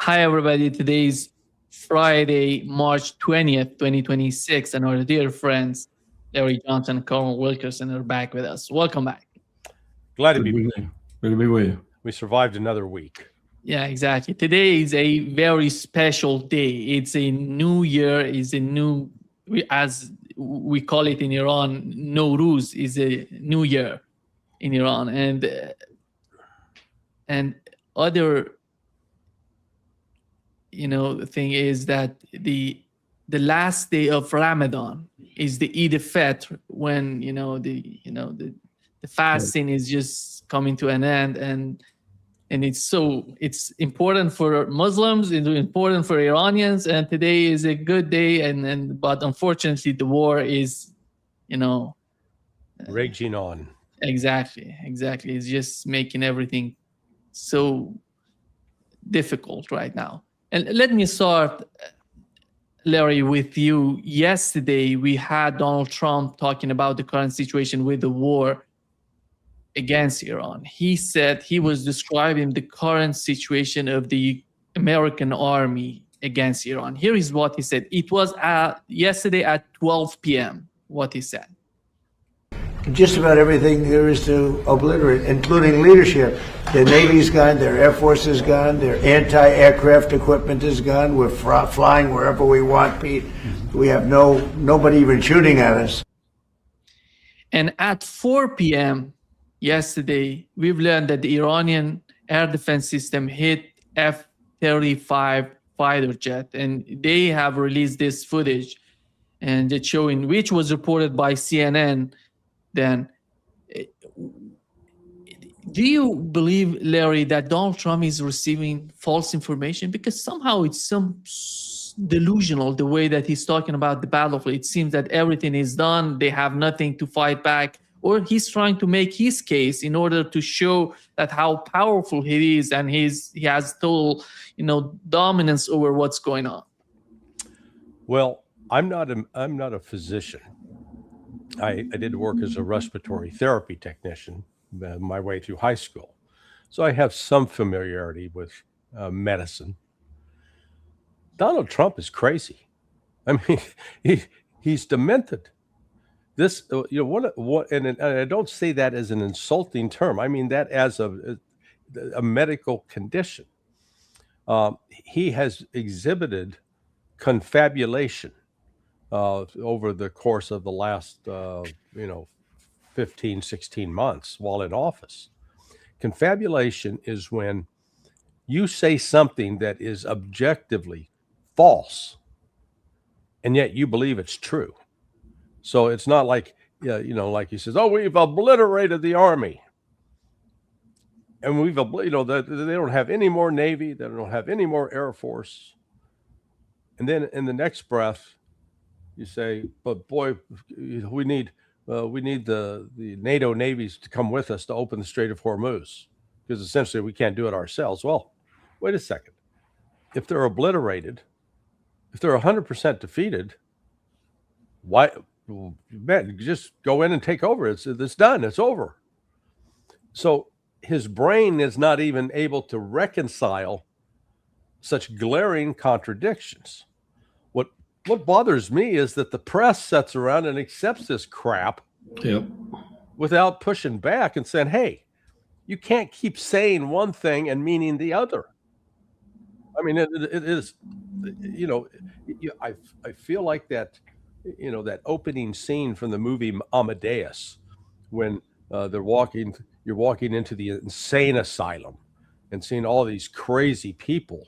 Hi, everybody. Today's Friday, March 20th, 2026, and our dear friends, Larry Johnson and Colonel Wilkerson, are back with us. Welcome back. Glad to Good to be. be with you. Good to be with you. We survived another week. Yeah, exactly. Today is a very special day. It's a new year, is a new, as we call it in Iran, Nowruz is a new year in Iran. And other the thing is that the last day of Ramadan is the Eid al-Fitr, when the fasting is just coming to an end, and it's important for Muslims, it's important for Iranians, and today is a good day, but unfortunately the war is Raging on. exactly it's just making everything so difficult right now. And let me start, Larry, with you. Yesterday, we had Donald Trump talking about the current situation with the war against Iran. He said he was describing the current situation of the American army against Iran. Here is what he said. It was yesterday at 12 p.m., what he said. Just about everything there is to obliterate, including leadership. The Navy's gone, their Air Force is gone, their anti-aircraft equipment is gone. We're flying wherever we want, Pete. We have nobody even shooting at us. And at 4 p.m. yesterday, we've learned that the Iranian air defense system hit F-35 fighter jet, and they have released this footage, and it's showing, which was reported by CNN. Then, do you believe, Larry, that Donald Trump is receiving false information? Because somehow it's delusional the way that he's talking about the battlefield. It seems that everything is done, they have nothing to fight back, or he's trying to make his case in order to show that how powerful he is, and he has total, dominance over what's going on. Well, I'm not a physician. I did work as a respiratory therapy technician my way through high school. So I have some familiarity with medicine. Donald Trump is crazy. I mean, he's demented. This, what, and I don't say that as an insulting term. I mean that as a medical condition. He has exhibited confabulation over the course of the last, 15, 16 months while in office. Confabulation is when you say something that is objectively false, and yet you believe it's true. So it's not like, like he says, oh, we've obliterated the army. And they don't have any more Navy, they don't have any more Air Force. And then in the next breath, you say, but boy, we need the NATO navies to come with us to open the Strait of Hormuz, because essentially we can't do it ourselves. Well, wait a second. If they're obliterated, if they're 100% defeated, why, man, just go in and take over. It's done. It's over. So his brain is not even able to reconcile such glaring contradictions. What bothers me is that the press sits around and accepts this crap without pushing back and saying, hey, you can't keep saying one thing and meaning the other. I mean, it is, I feel like that, that opening scene from the movie Amadeus, when you're walking into the insane asylum and seeing all these crazy people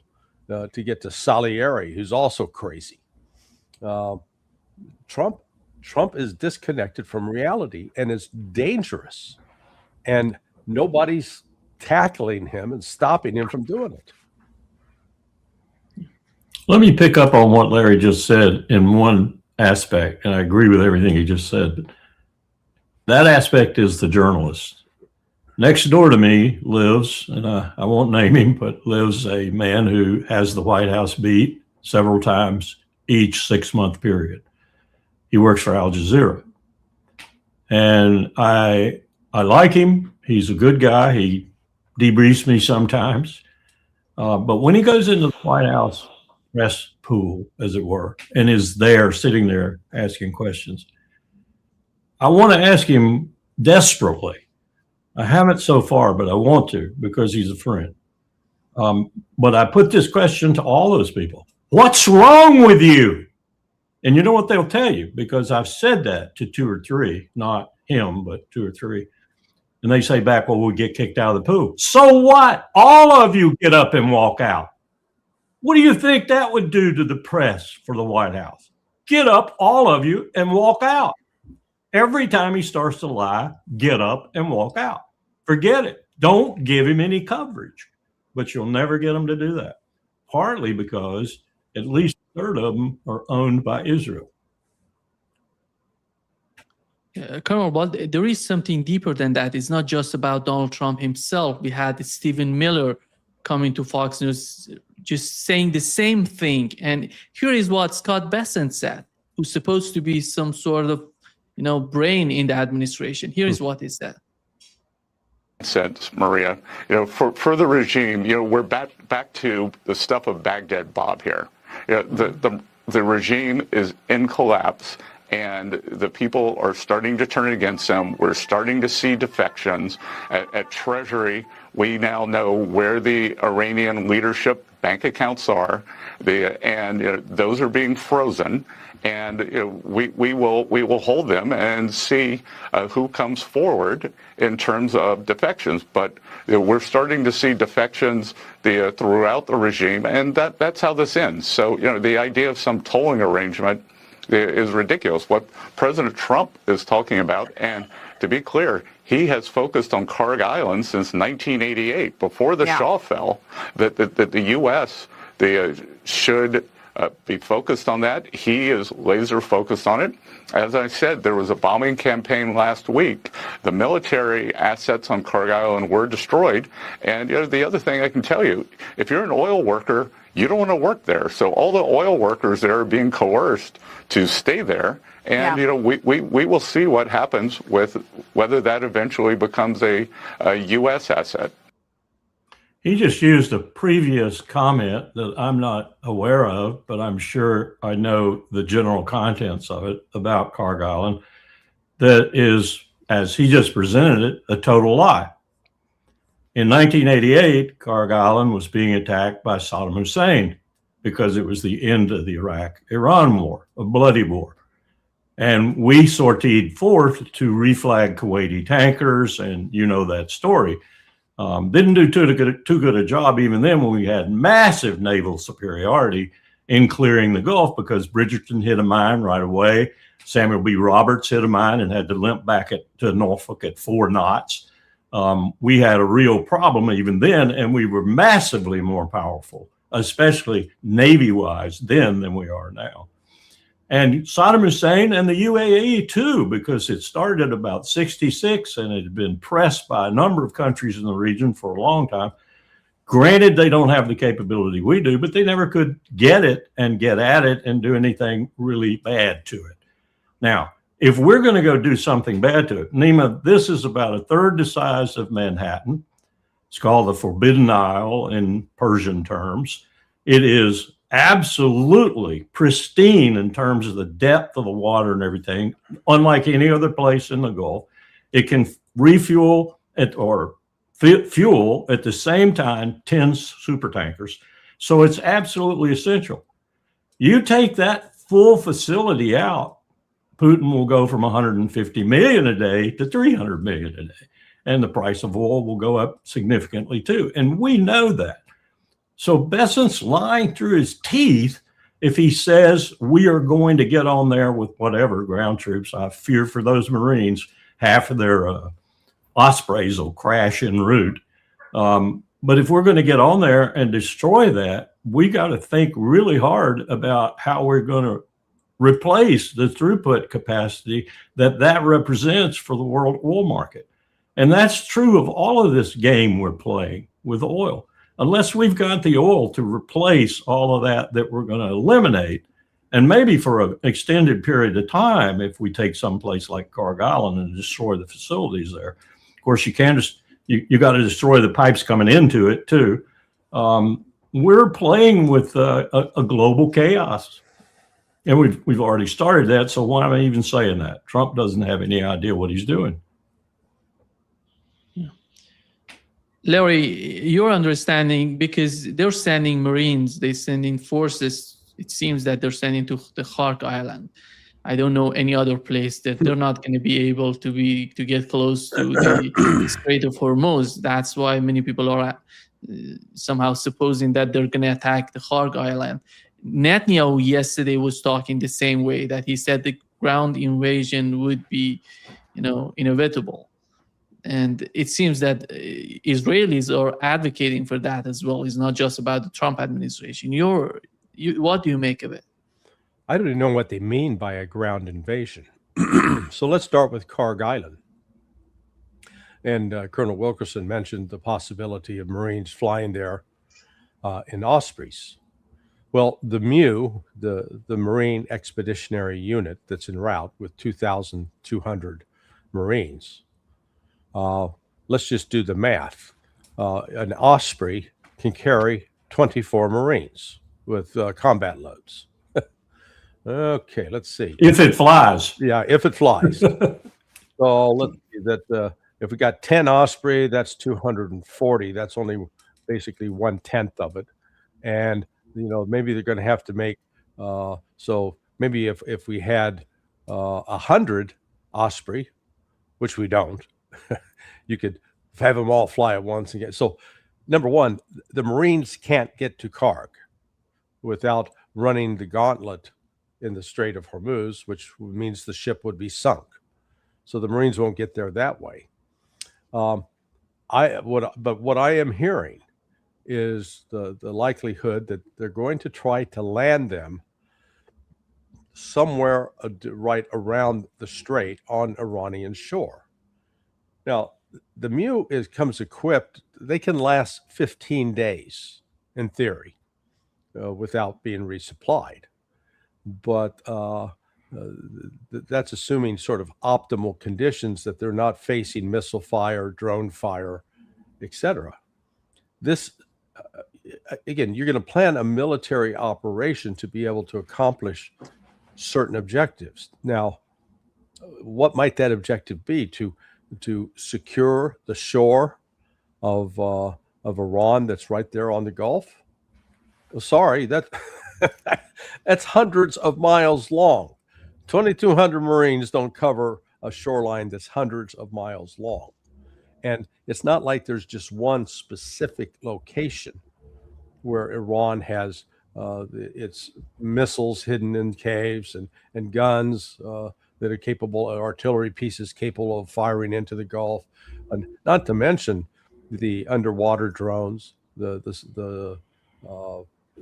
to get to Salieri, who's also crazy. Trump is disconnected from reality and is dangerous, and nobody's tackling him and stopping him from doing it. Let me pick up on what Larry just said in one aspect, and I agree with everything he just said. But that aspect is the journalist. Next door to me lives, and I won't name him, but lives a man who has the White House beat several times each 6-month period. He works for Al Jazeera. And I like him. He's a good guy. He debriefs me sometimes. But when he goes into the White House press pool, as it were, and is there sitting there asking questions, I want to ask him desperately. I haven't so far, but I want to because he's a friend. But I put this question to all those people. What's wrong with you? And you know what they'll tell you, because I've said that to 2 or 3, not him, but 2 or 3. And they say back, well, we'll get kicked out of the pool. So what? All of you get up and walk out. What do you think that would do to the press for the White House? Get up, all of you, and walk out. Every time he starts to lie, get up and walk out. Forget it. Don't give him any coverage. But you'll never get him to do that. Partly because at least a third of them are owned by Israel. Colonel, but there is something deeper than that. It's not just about Donald Trump himself. We had Stephen Miller coming to Fox News just saying the same thing. And here is what Scott Bessent said, who's supposed to be some sort of, brain in the administration. Here is what he said. Said Maria, for the regime, we're back to the stuff of Baghdad Bob here. The regime is in collapse, and the people are starting to turn against them. We're starting to see defections at Treasury. We now know where the Iranian leadership bank accounts are, and those are being frozen. And we will hold them and see who comes forward in terms of defections. But we're starting to see defections throughout the regime, and that's how this ends. So the idea of some tolling arrangement is ridiculous. What President Trump is talking about, and to be clear, he has focused on Kharg Island since 1988, before the Shah fell, that the U.S. should be focused on that. He is laser focused on it. As I said, there was a bombing campaign last week. The military assets on Kharg Island were destroyed. And the other thing I can tell you, if you're an oil worker, you don't want to work there. So all the oil workers there are being coerced to stay there. And, we will see what happens with whether that eventually becomes a U.S. asset. He just used a previous comment that I'm not aware of, but I'm sure I know the general contents of it about Kharg Island. That is, as he just presented it, a total lie. In 1988, Kharg Island was being attacked by Saddam Hussein because it was the end of the Iraq-Iran war, a bloody war. And we sortied forth to reflag Kuwaiti tankers, and you know that story. Didn't do too good a job even then when we had massive naval superiority in clearing the Gulf, because Bridgerton hit a mine right away. Samuel B. Roberts hit a mine and had to limp back to Norfolk at 4 knots. We had a real problem even then, and we were massively more powerful, especially Navy-wise then than we are now. And Saddam Hussein and the UAE too, because it started about 66 and it had been pressed by a number of countries in the region for a long time. Granted, they don't have the capability we do, but they never could get it and get at it and do anything really bad to it. Now, if we're going to go do something bad to it, Nima, this is about a third the size of Manhattan. It's called the Forbidden Isle in Persian terms. It is absolutely pristine in terms of the depth of the water and everything, unlike any other place in the Gulf. It can refuel or fuel at the same time 10 super tankers. So it's absolutely essential. You take that full facility out, Putin will go from 150 million a day to 300 million a day. And the price of oil will go up significantly too. And we know that. So Bessent's lying through his teeth if he says we are going to get on there with whatever ground troops. I fear for those Marines, half of their Ospreys will crash en route. But if we're going to get on there and destroy that, we got to think really hard about how we're going to replace the throughput capacity that represents for the world oil market. And that's true of all of this game we're playing with oil. Unless we've got the oil to replace all of that we're going to eliminate, and maybe for an extended period of time, if we take some place like Kharg Island and destroy the facilities there. Of course, you can't just, you got to destroy the pipes coming into it too. We're playing with a global chaos. And we've already started that, so why am I even saying that? Trump doesn't have any idea what he's doing. Yeah. Larry, your understanding, because they're sending Marines, they're sending forces, it seems that they're sending to the Khark Island. I don't know any other place that they're not going to be able to get close to the Strait of Hormuz. That's why many people are somehow supposing that they're going to attack the Khark Island. Netanyahu yesterday was talking the same way, that he said the ground invasion would be, inevitable. And it seems that Israelis are advocating for that as well. It's not just about the Trump administration. What do you make of it? I don't even know what they mean by a ground invasion. So let's start with Khark Island. And Colonel Wilkerson mentioned the possibility of Marines flying there in Ospreys. Well, the MEU, the Marine Expeditionary Unit that's en route with 2,200 Marines, let's just do the math. An Osprey can carry 24 Marines with combat loads. Okay, let's see. If it flies. Yeah, if it flies. So let's see that if we got 10 Osprey, that's 240. That's only basically 1/10 of it. And, maybe they're going to have to make, so maybe if we had 100 Osprey, which we don't, you could have them all fly at once. So number one, the Marines can't get to Khark without running the gauntlet in the Strait of Hormuz, which means the ship would be sunk. So the Marines won't get there that way. But what I am hearing is the likelihood that they're going to try to land them somewhere right around the strait on Iranian shore. Now, the MEU comes equipped. They can last 15 days in theory without being resupplied. But that's assuming sort of optimal conditions, that they're not facing missile fire, drone fire, etc. This, again, you're going to plan a military operation to be able to accomplish certain objectives. Now, what might that objective be? To secure the shore of Iran that's right there on the Gulf? Well, sorry, that's hundreds of miles long. 2,200 Marines don't cover a shoreline that's hundreds of miles long. And it's not like there's just one specific location where Iran has its missiles hidden in caves and guns that are capable, artillery pieces capable of firing into the Gulf, and not to mention the underwater drones, the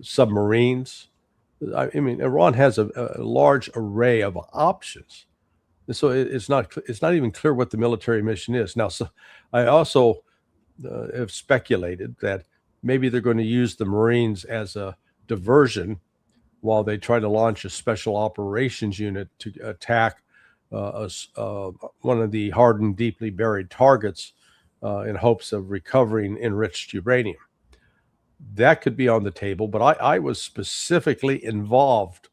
submarines. I mean, Iran has a large array of options. And so it's not even clear what the military mission is. Now, so I also have speculated that maybe they're going to use the Marines as a diversion while they try to launch a special operations unit to attack one of the hardened, deeply buried targets in hopes of recovering enriched uranium. That could be on the table, but I was specifically involved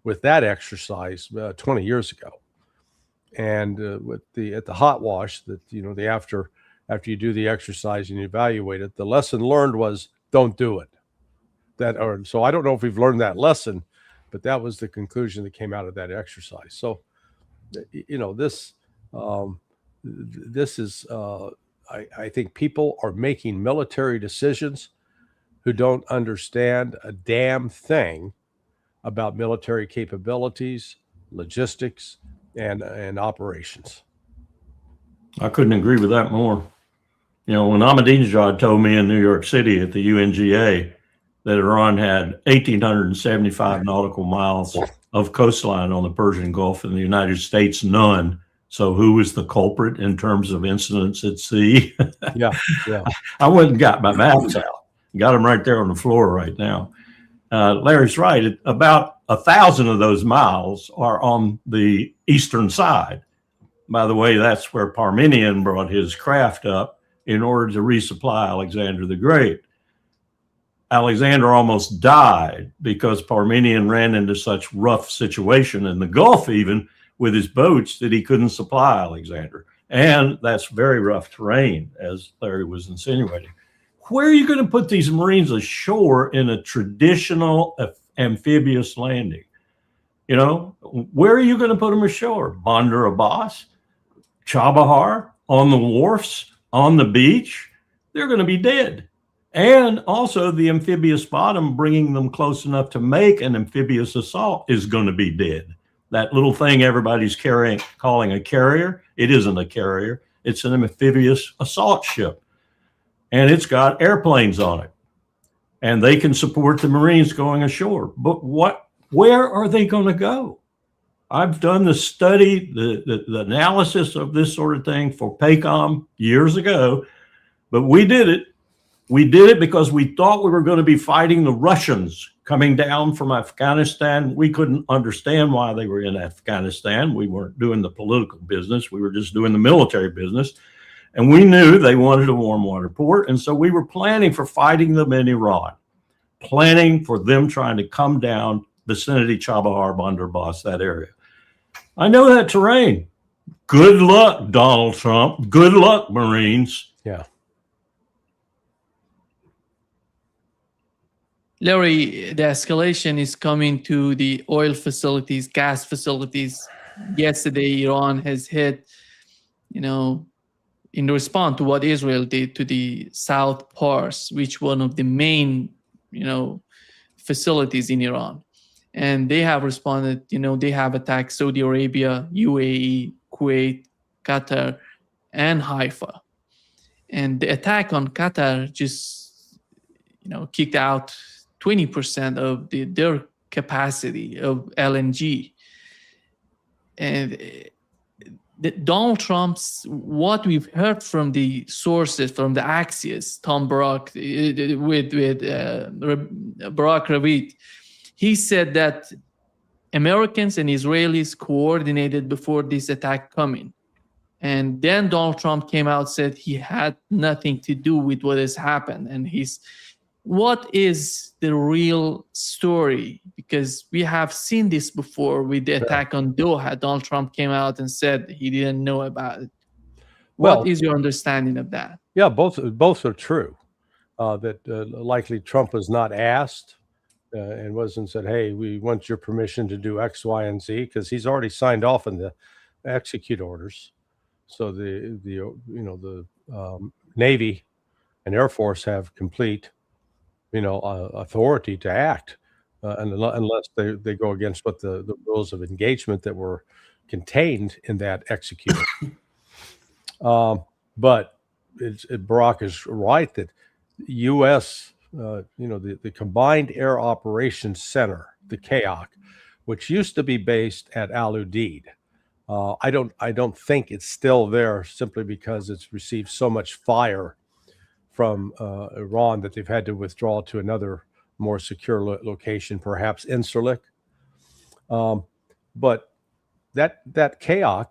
with that exercise 20 years ago. And at the hot wash, that after you do the exercise and you evaluate it, the lesson learned was don't do it. So I don't know if we've learned that lesson, but that was the conclusion that came out of that exercise. So this is I think people are making military decisions who don't understand a damn thing about military capabilities, logistics, and operations. I couldn't agree with that more. When Ahmadinejad told me in New York City at the UNGA that Iran had 1,875 nautical miles of coastline on the Persian Gulf, and the United States none. So who was the culprit in terms of incidents at sea? Yeah. I went and got my maps out. Got them right there on the floor right now. Larry's right. About 1,000 of those miles are on the eastern side. By the way, that's where Parmenion brought his craft up in order to resupply Alexander the Great. Alexander almost died because Parmenion ran into such rough situation in the Gulf, even with his boats, that he couldn't supply Alexander. And that's very rough terrain, as Larry was insinuating. Where are you going to put these Marines ashore in a traditional amphibious landing? You know, where are you going to put them ashore? Bandar Abbas, Chabahar, on the wharfs, on the beach? They're going to be dead. And also the amphibious bottom, bringing them close enough to make an amphibious assault, is going to be dead. That little thing everybody's calling a carrier, it isn't a carrier. It's an amphibious assault ship. And it's got airplanes on it. And they can support the Marines going ashore. But where are they going to go? I've done the study, the analysis of this sort of thing for PACOM years ago, but we did it. We did it because we thought we were going to be fighting the Russians coming down from Afghanistan. We couldn't understand why they were in Afghanistan. We weren't doing the political business. We were just doing the military business. And we knew they wanted a warm water port. And so we were planning for fighting them in Iran, planning for them trying to come down vicinity Chabahar, Bandar Abbas, that area. I know that terrain. Good luck, Donald Trump. Good luck, Marines. Yeah. Larry, the escalation is coming to the oil facilities, gas facilities. Yesterday, Iran has hit, in response to what Israel did to the South Pars, which one of the main, facilities in Iran. And they have responded, they have attacked Saudi Arabia, UAE, Kuwait, Qatar, and Haifa. And the attack on Qatar just, kicked out 20% of their capacity of LNG. And Donald Trump's, what we've heard from the sources, from the Axios, Tom Barak, with Barak Ravid, he said that Americans and Israelis coordinated before this attack coming. And then Donald Trump came out, said he had nothing to do with what has happened. And what is the real story? Because we have seen this before with the attack on Doha. Donald Trump came out and said he didn't know about it. What is your understanding of that? Yeah, both are true. That likely Trump was not asked and wasn't said, "Hey, we want your permission to do X, Y, and Z," because he's already signed off on the execute orders. So the Navy and Air Force have complete authority to act, unless they go against what the rules of engagement that were contained in that execute. But Barack is right that U.S. The Combined Air Operations Center, the CAOC, which used to be based at Al Udeid. I don't think it's still there simply because it's received so much fire from Iran that they've had to withdraw to another more secure location, perhaps Incirlik. But that CAOC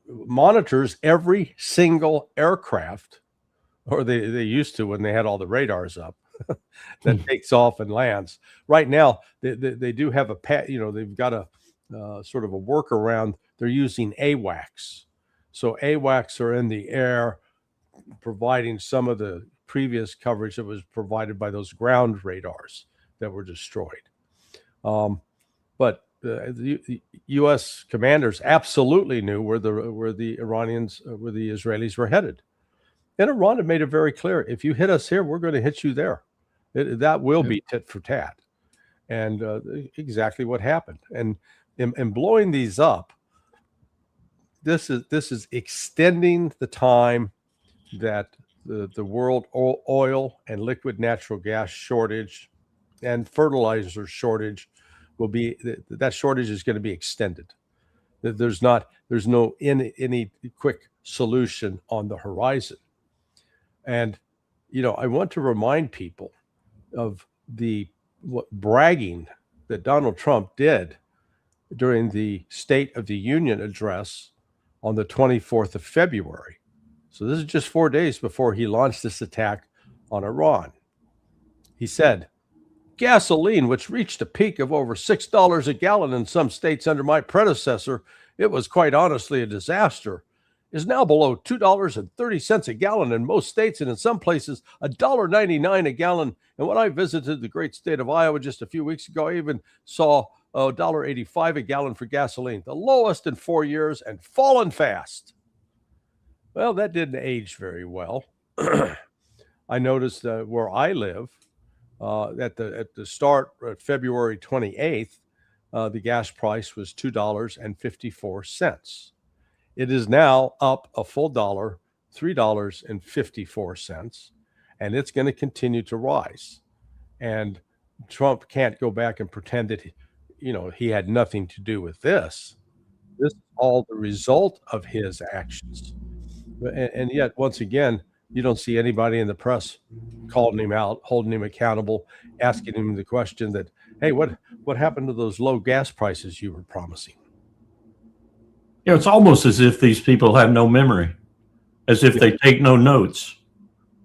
monitors every single aircraft, or they used to when they had all the radars up, that takes off and lands. Right now, they do have they've got a sort of a workaround. They're using AWACS. So AWACS are in the air, providing some of the previous coverage that was provided by those ground radars that were destroyed. But the U.S. commanders absolutely knew where the Israelis were headed. And Iran had made it very clear, if you hit us here, we're going to hit you there. That will be tit for tat. And exactly what happened. And in blowing these up, this is extending the time that the world oil and liquid natural gas shortage and fertilizer shortage will be, that shortage is going to be extended. There's no any quick solution on the horizon. And I want to remind people of what bragging that Donald Trump did during the State of the Union address on the 24th of February. So this is just 4 days before he launched this attack on Iran. He said, gasoline, which reached a peak of over $6 a gallon in some states under my predecessor, it was quite honestly a disaster, is now below $2.30 a gallon in most states, and in some places $1.99 a gallon. And when I visited the great state of Iowa just a few weeks ago, I even saw $1.85 a gallon for gasoline, the lowest in 4 years and fallen fast. Well, that didn't age very well. I noticed where I live, at the start, February 28th, the gas price was $2.54. It is now up a full dollar, $3.54, and it's going to continue to rise. And Trump can't go back and pretend that he had nothing to do with this. This is all the result of his actions. And yet, once again, you don't see anybody in the press calling him out, holding him accountable, asking him the question that, hey, what happened to those low gas prices you were promising? It's almost as if these people have no memory, as if they take no notes.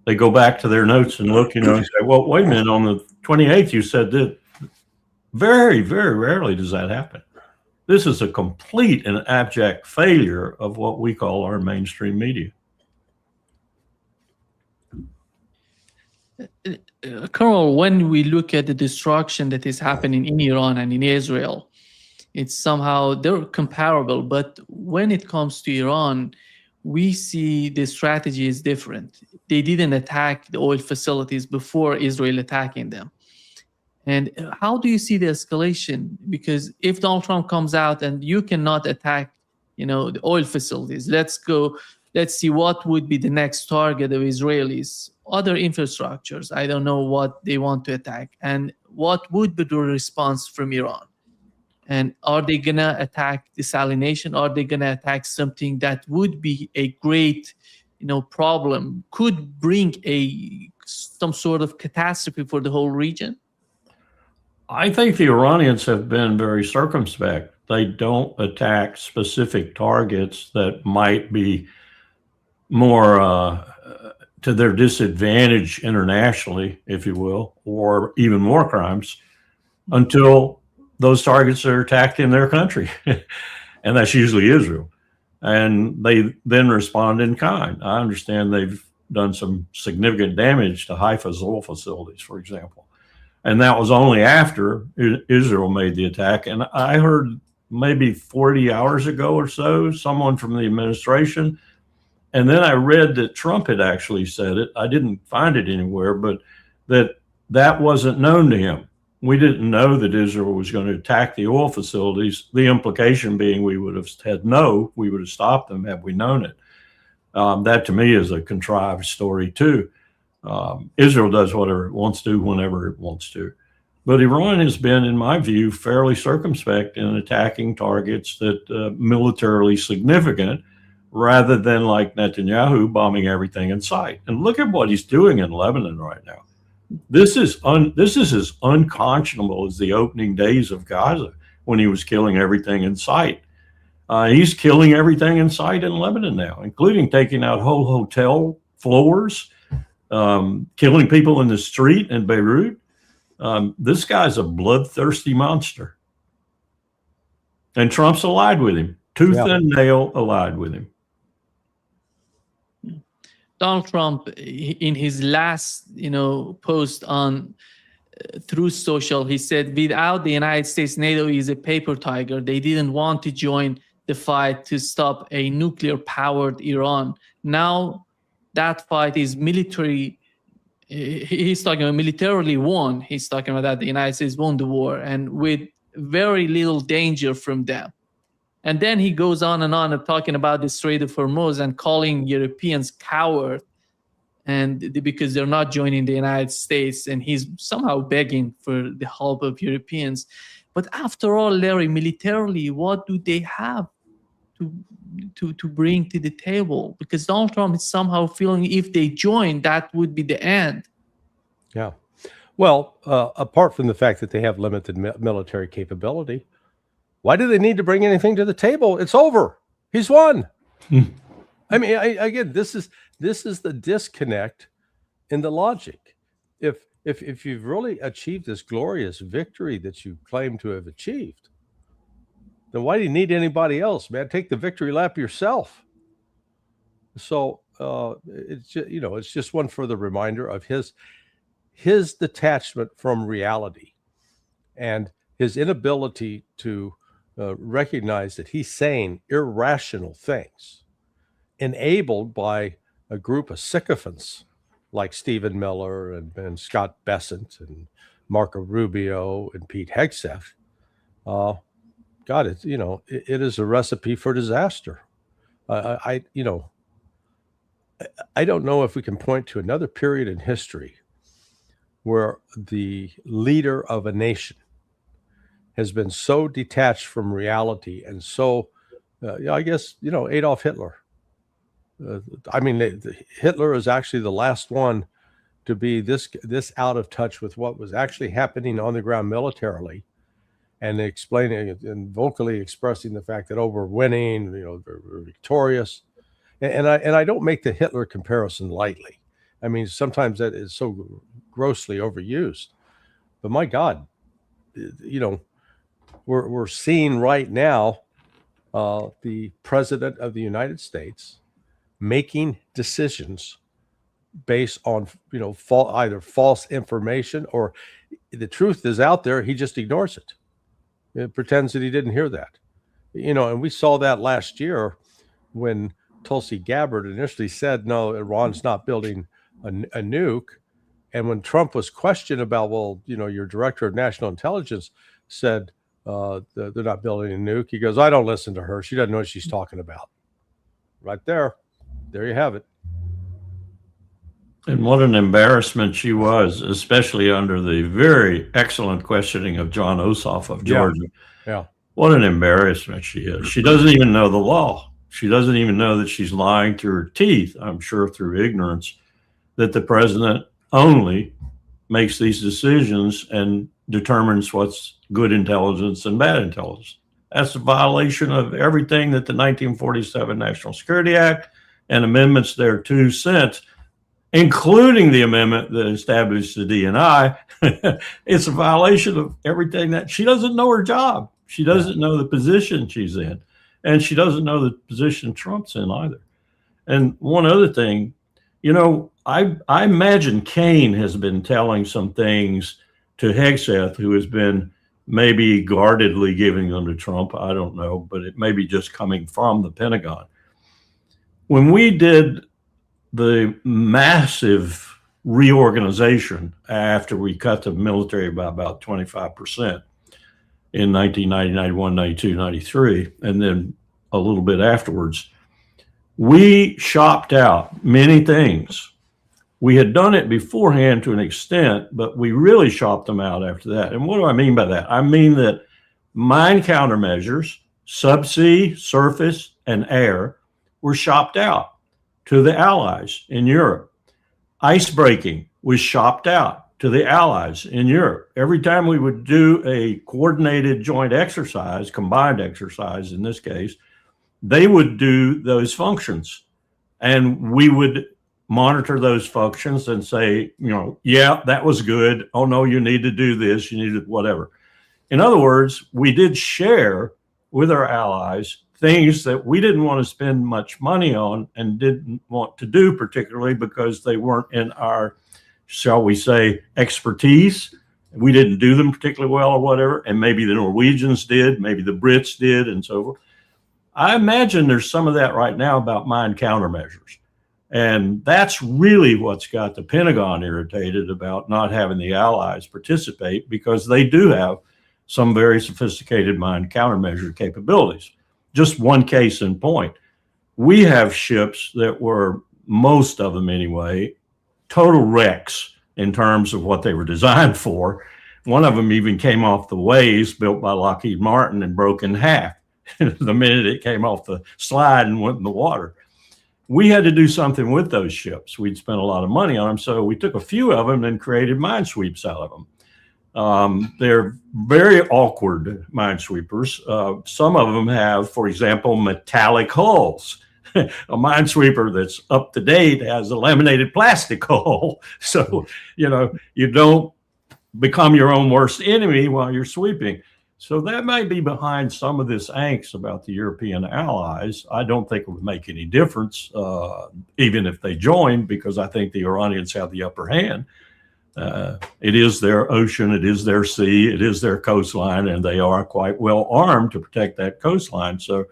They go back to their notes and look, and say, well, wait a minute, on the 28th, you said that. Very, very rarely does that happen. This is a complete and abject failure of what we call our mainstream media. Colonel, when we look at the destruction that is happening in Iran and in Israel, it's somehow, they're comparable. But when it comes to Iran, we see the strategy is different. They didn't attack the oil facilities before Israel attacking them. And how do you see the escalation? Because if Donald Trump comes out and you cannot attack, the oil facilities, let's see what would be the next target of Israelis, other infrastructures. I don't know what they want to attack, and what would be the response from Iran? And are they gonna attack desalination? Are they gonna attack something that would be a great, problem, could bring some sort of catastrophe for the whole region? I think the Iranians have been very circumspect. They don't attack specific targets that might be more to their disadvantage internationally, if you will, or even more crimes, until those targets are attacked in their country. And that's usually Israel. And they then respond in kind. I understand they've done some significant damage to Haifa's oil facilities, for example. And that was only after Israel made the attack. And I heard maybe 40 hours ago or so, someone from the administration, and then I read that Trump had actually said it. I didn't find it anywhere, but that wasn't known to him. We didn't know that Israel was going to attack the oil facilities. The implication being we would have said no, we would have stopped them had we known it. That to me is a contrived story too. Israel does whatever it wants to, whenever it wants to. But Iran has been, in my view, fairly circumspect in attacking targets that militarily significant, rather than like Netanyahu bombing everything in sight. And look at what he's doing in Lebanon right now. This is as unconscionable as the opening days of Gaza, when he was killing everything in sight. He's killing everything in sight in Lebanon now, including taking out whole hotel floors, killing people in the street in Beirut. This guy's a bloodthirsty monster. And Trump's allied with him, tooth and nail allied with him. Donald Trump, in his last, post on Truth Social, he said, without the United States, NATO is a paper tiger. They didn't want to join the fight to stop a nuclear-powered Iran. Now that fight is military. He's talking about militarily won. He's talking about that the United States won the war, and with very little danger from them. And then he goes on and on of talking about the Strait of Hormuz and calling Europeans cowards, and because they're not joining the United States, and he's somehow begging for the help of Europeans. But after all, Larry, militarily, what do they have to bring to the table? Because Donald Trump is somehow feeling if they join, that would be the end. Yeah. Well, apart from the fact that they have limited military capability, why do they need to bring anything to the table? It's over. He's won. I mean, again, this is the disconnect in the logic. If if you've really achieved this glorious victory that you claim to have achieved, then why do you need anybody else, man? Take the victory lap yourself. So it's just, it's just one further reminder of his detachment from reality and his inability to recognize that he's saying irrational things, enabled by a group of sycophants like Stephen Miller and Scott Bessent and Marco Rubio and Pete Hegseth. God, it's, it is a recipe for disaster. I don't know if we can point to another period in history where the leader of a nation has been so detached from reality and so, I guess, Adolf Hitler. Hitler is actually the last one to be this out of touch with what was actually happening on the ground militarily, and explaining and vocally expressing the fact that, oh, we're winning, we're victorious. And I don't make the Hitler comparison lightly. I mean, sometimes that is so grossly overused. But my God, we're seeing right now the president of the United States making decisions based on either false information, or the truth is out there. He just ignores it. It pretends that he didn't hear that. And we saw that last year when Tulsi Gabbard initially said, no, Iran's not building a nuke. And when Trump was questioned about, well, your director of national intelligence said they're not building a nuke, he goes, I don't listen to her. She doesn't know what she's talking about. Right there. There you have it. And what an embarrassment she was, especially under the very excellent questioning of John Ossoff of Georgia. Yeah. What an embarrassment she is. She doesn't even know the law. She doesn't even know that she's lying through her teeth, I'm sure through ignorance, that the president only makes these decisions and determines what's good intelligence and bad intelligence. That's a violation of everything that the 1947 National Security Act and amendments thereto since, including the amendment that established the DNI. It's a violation of everything. That she doesn't know her job. She doesn't know the position she's in, and she doesn't know the position Trump's in either. And one other thing, I imagine Kane has been telling some things to Hegseth, who has been maybe guardedly giving them to Trump. I don't know, but it may be just coming from the Pentagon. When we did the massive reorganization after we cut the military by about 25% in 1990, 91, 92, 93, and then a little bit afterwards, we shopped out many things. We had done it beforehand to an extent, but we really shopped them out after that. And what do I mean by that? I mean that mine countermeasures, subsea, surface, and air were shopped out to the Allies in Europe. Ice breaking was shopped out to the Allies in Europe. Every time we would do a coordinated joint exercise, combined exercise in this case, they would do those functions. And we would monitor those functions and say, yeah, that was good. Oh, no, you need to do this. You need to whatever. In other words, we did share with our allies things that we didn't want to spend much money on and didn't want to do, particularly because they weren't in our, shall we say, expertise. We didn't do them particularly well or whatever. And maybe the Norwegians did, maybe the Brits did, and so forth. I imagine there's some of that right now about mine countermeasures. And that's really what's got the Pentagon irritated about not having the allies participate, because they do have some very sophisticated mine countermeasure capabilities. Just one case in point. We have ships that were, most of them anyway, total wrecks in terms of what they were designed for. One of them even came off the ways built by Lockheed Martin and broke in half the minute it came off the slide and went in the water. We had to do something with those ships. We'd spent a lot of money on them, so we took a few of them and created minesweepers out of them. They're very awkward minesweepers. Some of them have, for example, metallic hulls. a minesweeper that's up to date has a laminated plastic hull. So, you don't become your own worst enemy while you're sweeping. So that might be behind some of this angst about the European allies. I don't think it would make any difference, even if they joined, because I think the Iranians have the upper hand. It is their ocean, it is their sea, it is their coastline, and they are quite well armed to protect that coastline. So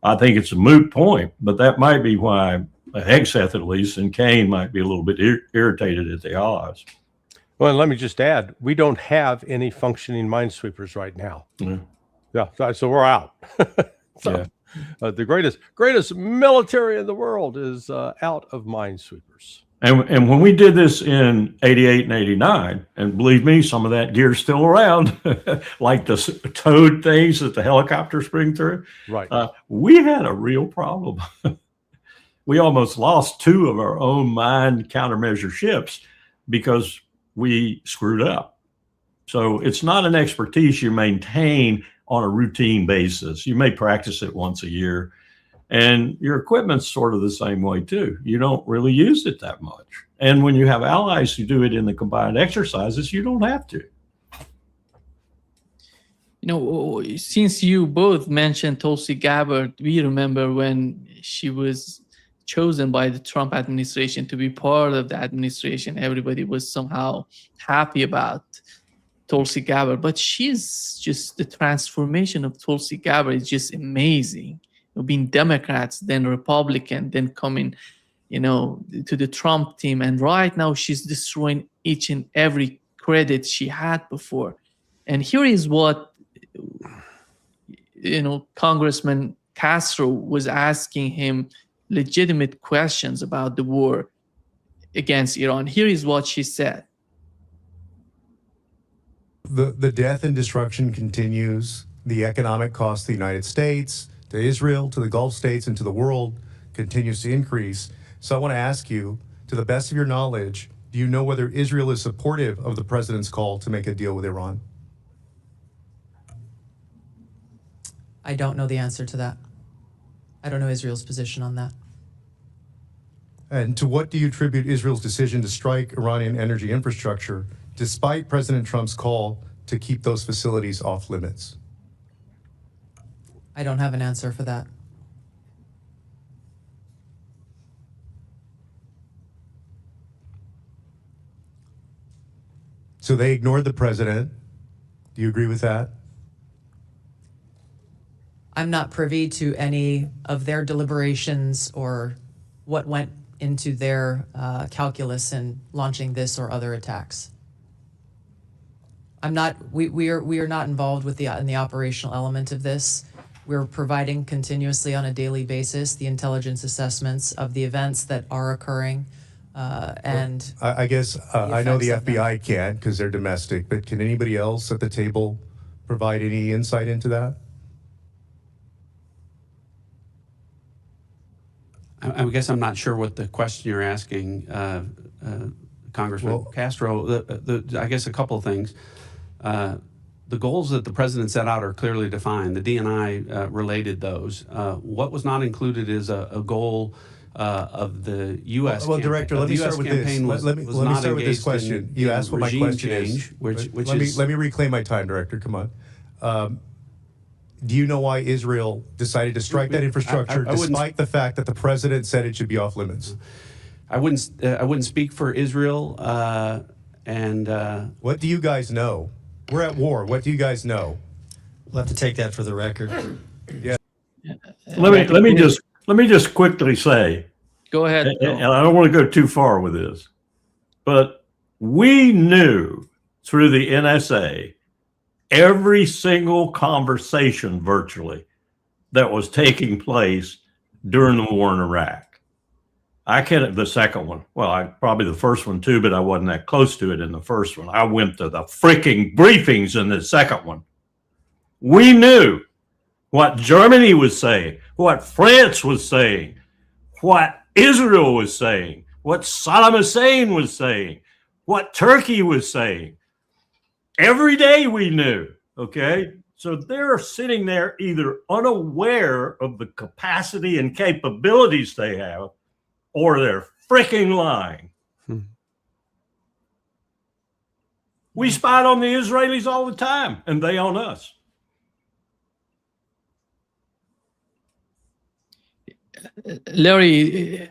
I think it's a moot point, but that might be why Hegseth, at least, and Kane might be a little bit irritated at the allies. Well, and let me just add, we don't have any functioning minesweepers right now. Yeah, so we're out. The greatest military in the world is out of minesweepers. And when we did this in 88 and 89, and believe me, some of that gear's still around, like the towed things that the helicopters bring through. Right. We had a real problem. We almost lost 2 of our own mine countermeasure ships because we screwed up. So it's not an expertise you maintain on a routine basis. You may practice it once a year, and your equipment's sort of the same way too. You don't really use it that much. And when you have allies who do it in the combined exercises, you don't have to. Since you both mentioned Tulsi Gabbard, we remember when she was chosen by the Trump administration to be part of the administration. Everybody was somehow happy about Tulsi Gabbard, but she's just, the transformation of Tulsi Gabbard is just amazing. Being Democrats, then Republican, then coming, to the Trump team, and right now she's destroying each and every credit she had before. And here is what, Congressman Castro was asking him legitimate questions about the war against Iran. Here is what she said. The death and destruction continues. The economic cost to the United States, to Israel, to the Gulf states, and to the world continues to increase. So I want to ask you, to the best of your knowledge, do you know whether Israel is supportive of the president's call to make a deal with Iran? I don't know the answer to that. I don't know Israel's position on that. And to what do you attribute Israel's decision to strike Iranian energy infrastructure, despite President Trump's call to keep those facilities off limits? I don't have an answer for that. So they ignored the president. Do you agree with that? I'm not privy to any of their deliberations or what went into their calculus in launching this or other attacks. We are not involved in the operational element of this. We're providing continuously on a daily basis the intelligence assessments of the events that are occurring, and I guess I know the FBI can't because they're domestic, but can anybody else at the table provide any insight into that? I guess I'm not sure what the question you're asking, Congressman Castro. I guess a couple of things. The goals that the president set out are clearly defined. The DNI related those. What was not included is a goal of the U.S. Well, Director, let me start with this. Let me start with this question. You asked what my question is. Let me reclaim my time, Director. Come on. Do you know why Israel decided to strike that infrastructure despite the fact that the president said it should be off limits? I wouldn't speak for Israel. What do you guys know? We're at war. What do you guys know? We'll have to take that for the record. Yeah. Let me just quickly say. Go ahead. And I don't want to go too far with this, but we knew through the NSA every single conversation virtually that was taking place during the war in Iraq. The second one. Well, probably the first one too, but I wasn't that close to it in the first one. I went to the freaking briefings in the second one. We knew what Germany was saying, what France was saying, what Israel was saying, what Saddam Hussein was saying, what Turkey was saying. Every day we knew, okay? So they're sitting there either unaware of the capacity and capabilities they have, or they're freaking lying. We spied on the Israelis all the time, and they on us. Larry,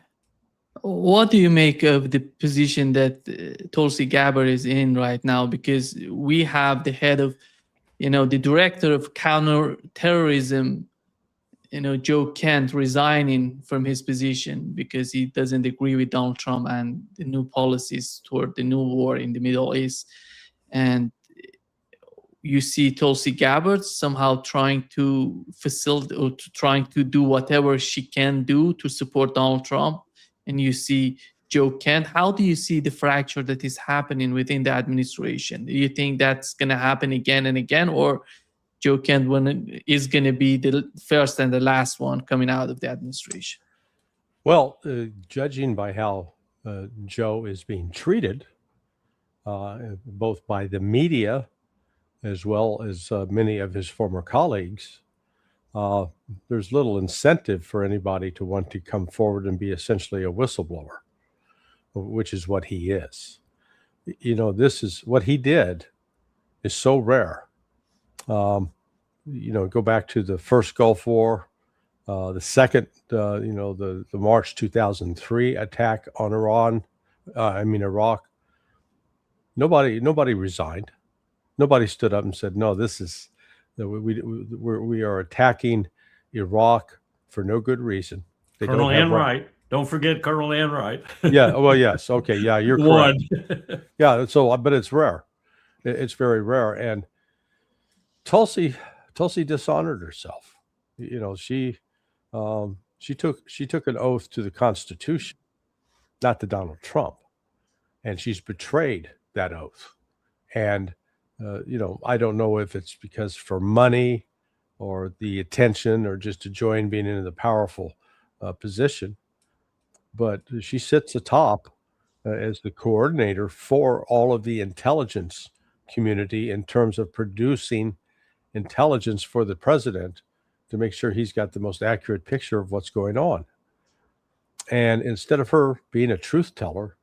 what do you make of the position that Tulsi Gabbard is in right now? Because we have the head of, the director of counterterrorism, Joe Kent, resigning from his position because he doesn't agree with Donald Trump and the new policies toward the new war in the Middle East. And you see Tulsi Gabbard somehow trying to facilitate or trying to do whatever she can do to support Donald Trump. And you see Joe Kent. How do you see the fracture that is happening within the administration? Do you think that's going to happen again and again, or Joe Kent is going to be the first and the last one coming out of the administration? Well, judging by how Joe is being treated, both by the media as well as many of his former colleagues, there's little incentive for anybody to want to come forward and be essentially a whistleblower, which is what he is. This is what he did is so rare. Go back to the first Gulf War, the second, the March 2003 attack on Iraq. Nobody resigned. Nobody stood up and said, no, we are attacking Iraq for no good reason. Colonel Enright. Don't forget Colonel Enright. Yeah. Well, yes. Okay. Yeah, you're correct. Yeah. So, but it's rare. It's very rare. And Tulsi dishonored herself. She took an oath to the Constitution, not to Donald Trump, and she's betrayed that oath. And I don't know if it's because for money or the attention or just to join being in the powerful position, but she sits atop as the coordinator for all of the intelligence community in terms of producing intelligence for the president to make sure he's got the most accurate picture of what's going on. And instead of her being a truth teller,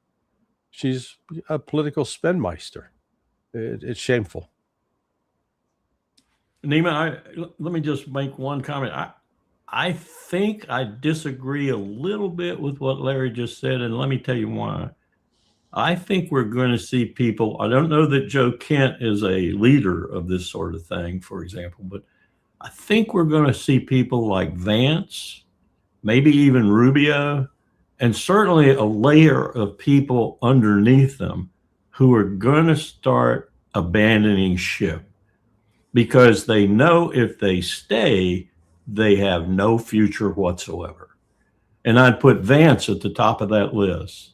she's a political spinmeister. It's shameful. Nima, let me just make one comment. I think I disagree a little bit with what Larry just said, and let me tell you why. I think we're going to see people. I don't know that Joe Kent is a leader of this sort of thing, for example, but I think we're going to see people like Vance, maybe even Rubio, and certainly a layer of people underneath them who are going to start abandoning ship because they know if they stay, they have no future whatsoever. And I'd put Vance at the top of that list.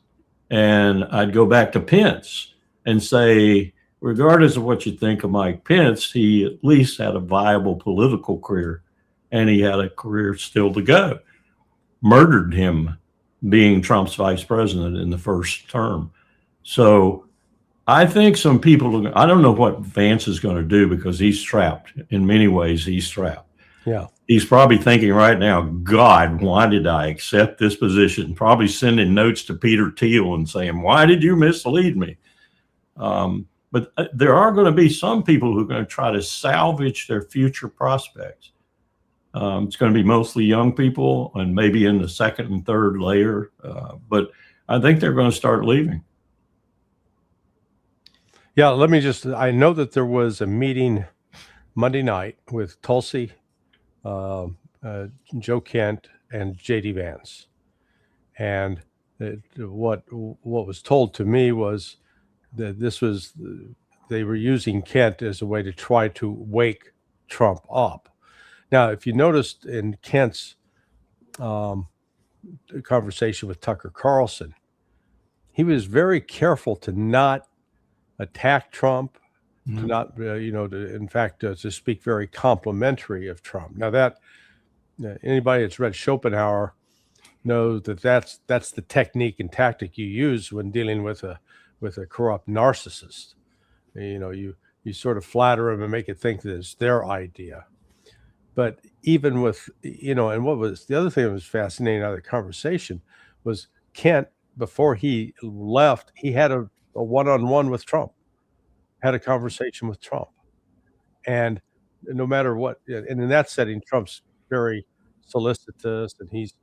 And I'd go back to Pence and say, regardless of what you think of Mike Pence, he at least had a viable political career and he had a career still to go. Murdered him being Trump's vice president in the first term. So I think some people, I don't know what Vance is going to do because he's trapped. In many ways, he's trapped. Yeah. He's probably thinking right now, God, why did I accept this position? Probably sending notes to Peter Thiel and saying, why did you mislead me? But there are going to be some people who are going to try to salvage their future prospects. It's going to be mostly young people and maybe in the second and third layer. But I think they're going to start leaving. Yeah, I know that there was a meeting Monday night with Tulsi, Joe Kent, and J.D. Vance. And what was told to me was that they were using Kent as a way to try to wake Trump up. Now, if you noticed in Kent's conversation with Tucker Carlson, he was very careful to not attack Trump, to not, to speak very complimentary of Trump. Now that anybody that's read Schopenhauer knows that that's the technique and tactic you use when dealing with a corrupt narcissist. You you sort of flatter them and make it think that it's their idea. But even with, and what was the other thing that was fascinating out of the conversation was Kent, before he left, he had a one-on-one with Trump, had a conversation with Trump. And no matter what, and in that setting, Trump's very solicitous and he's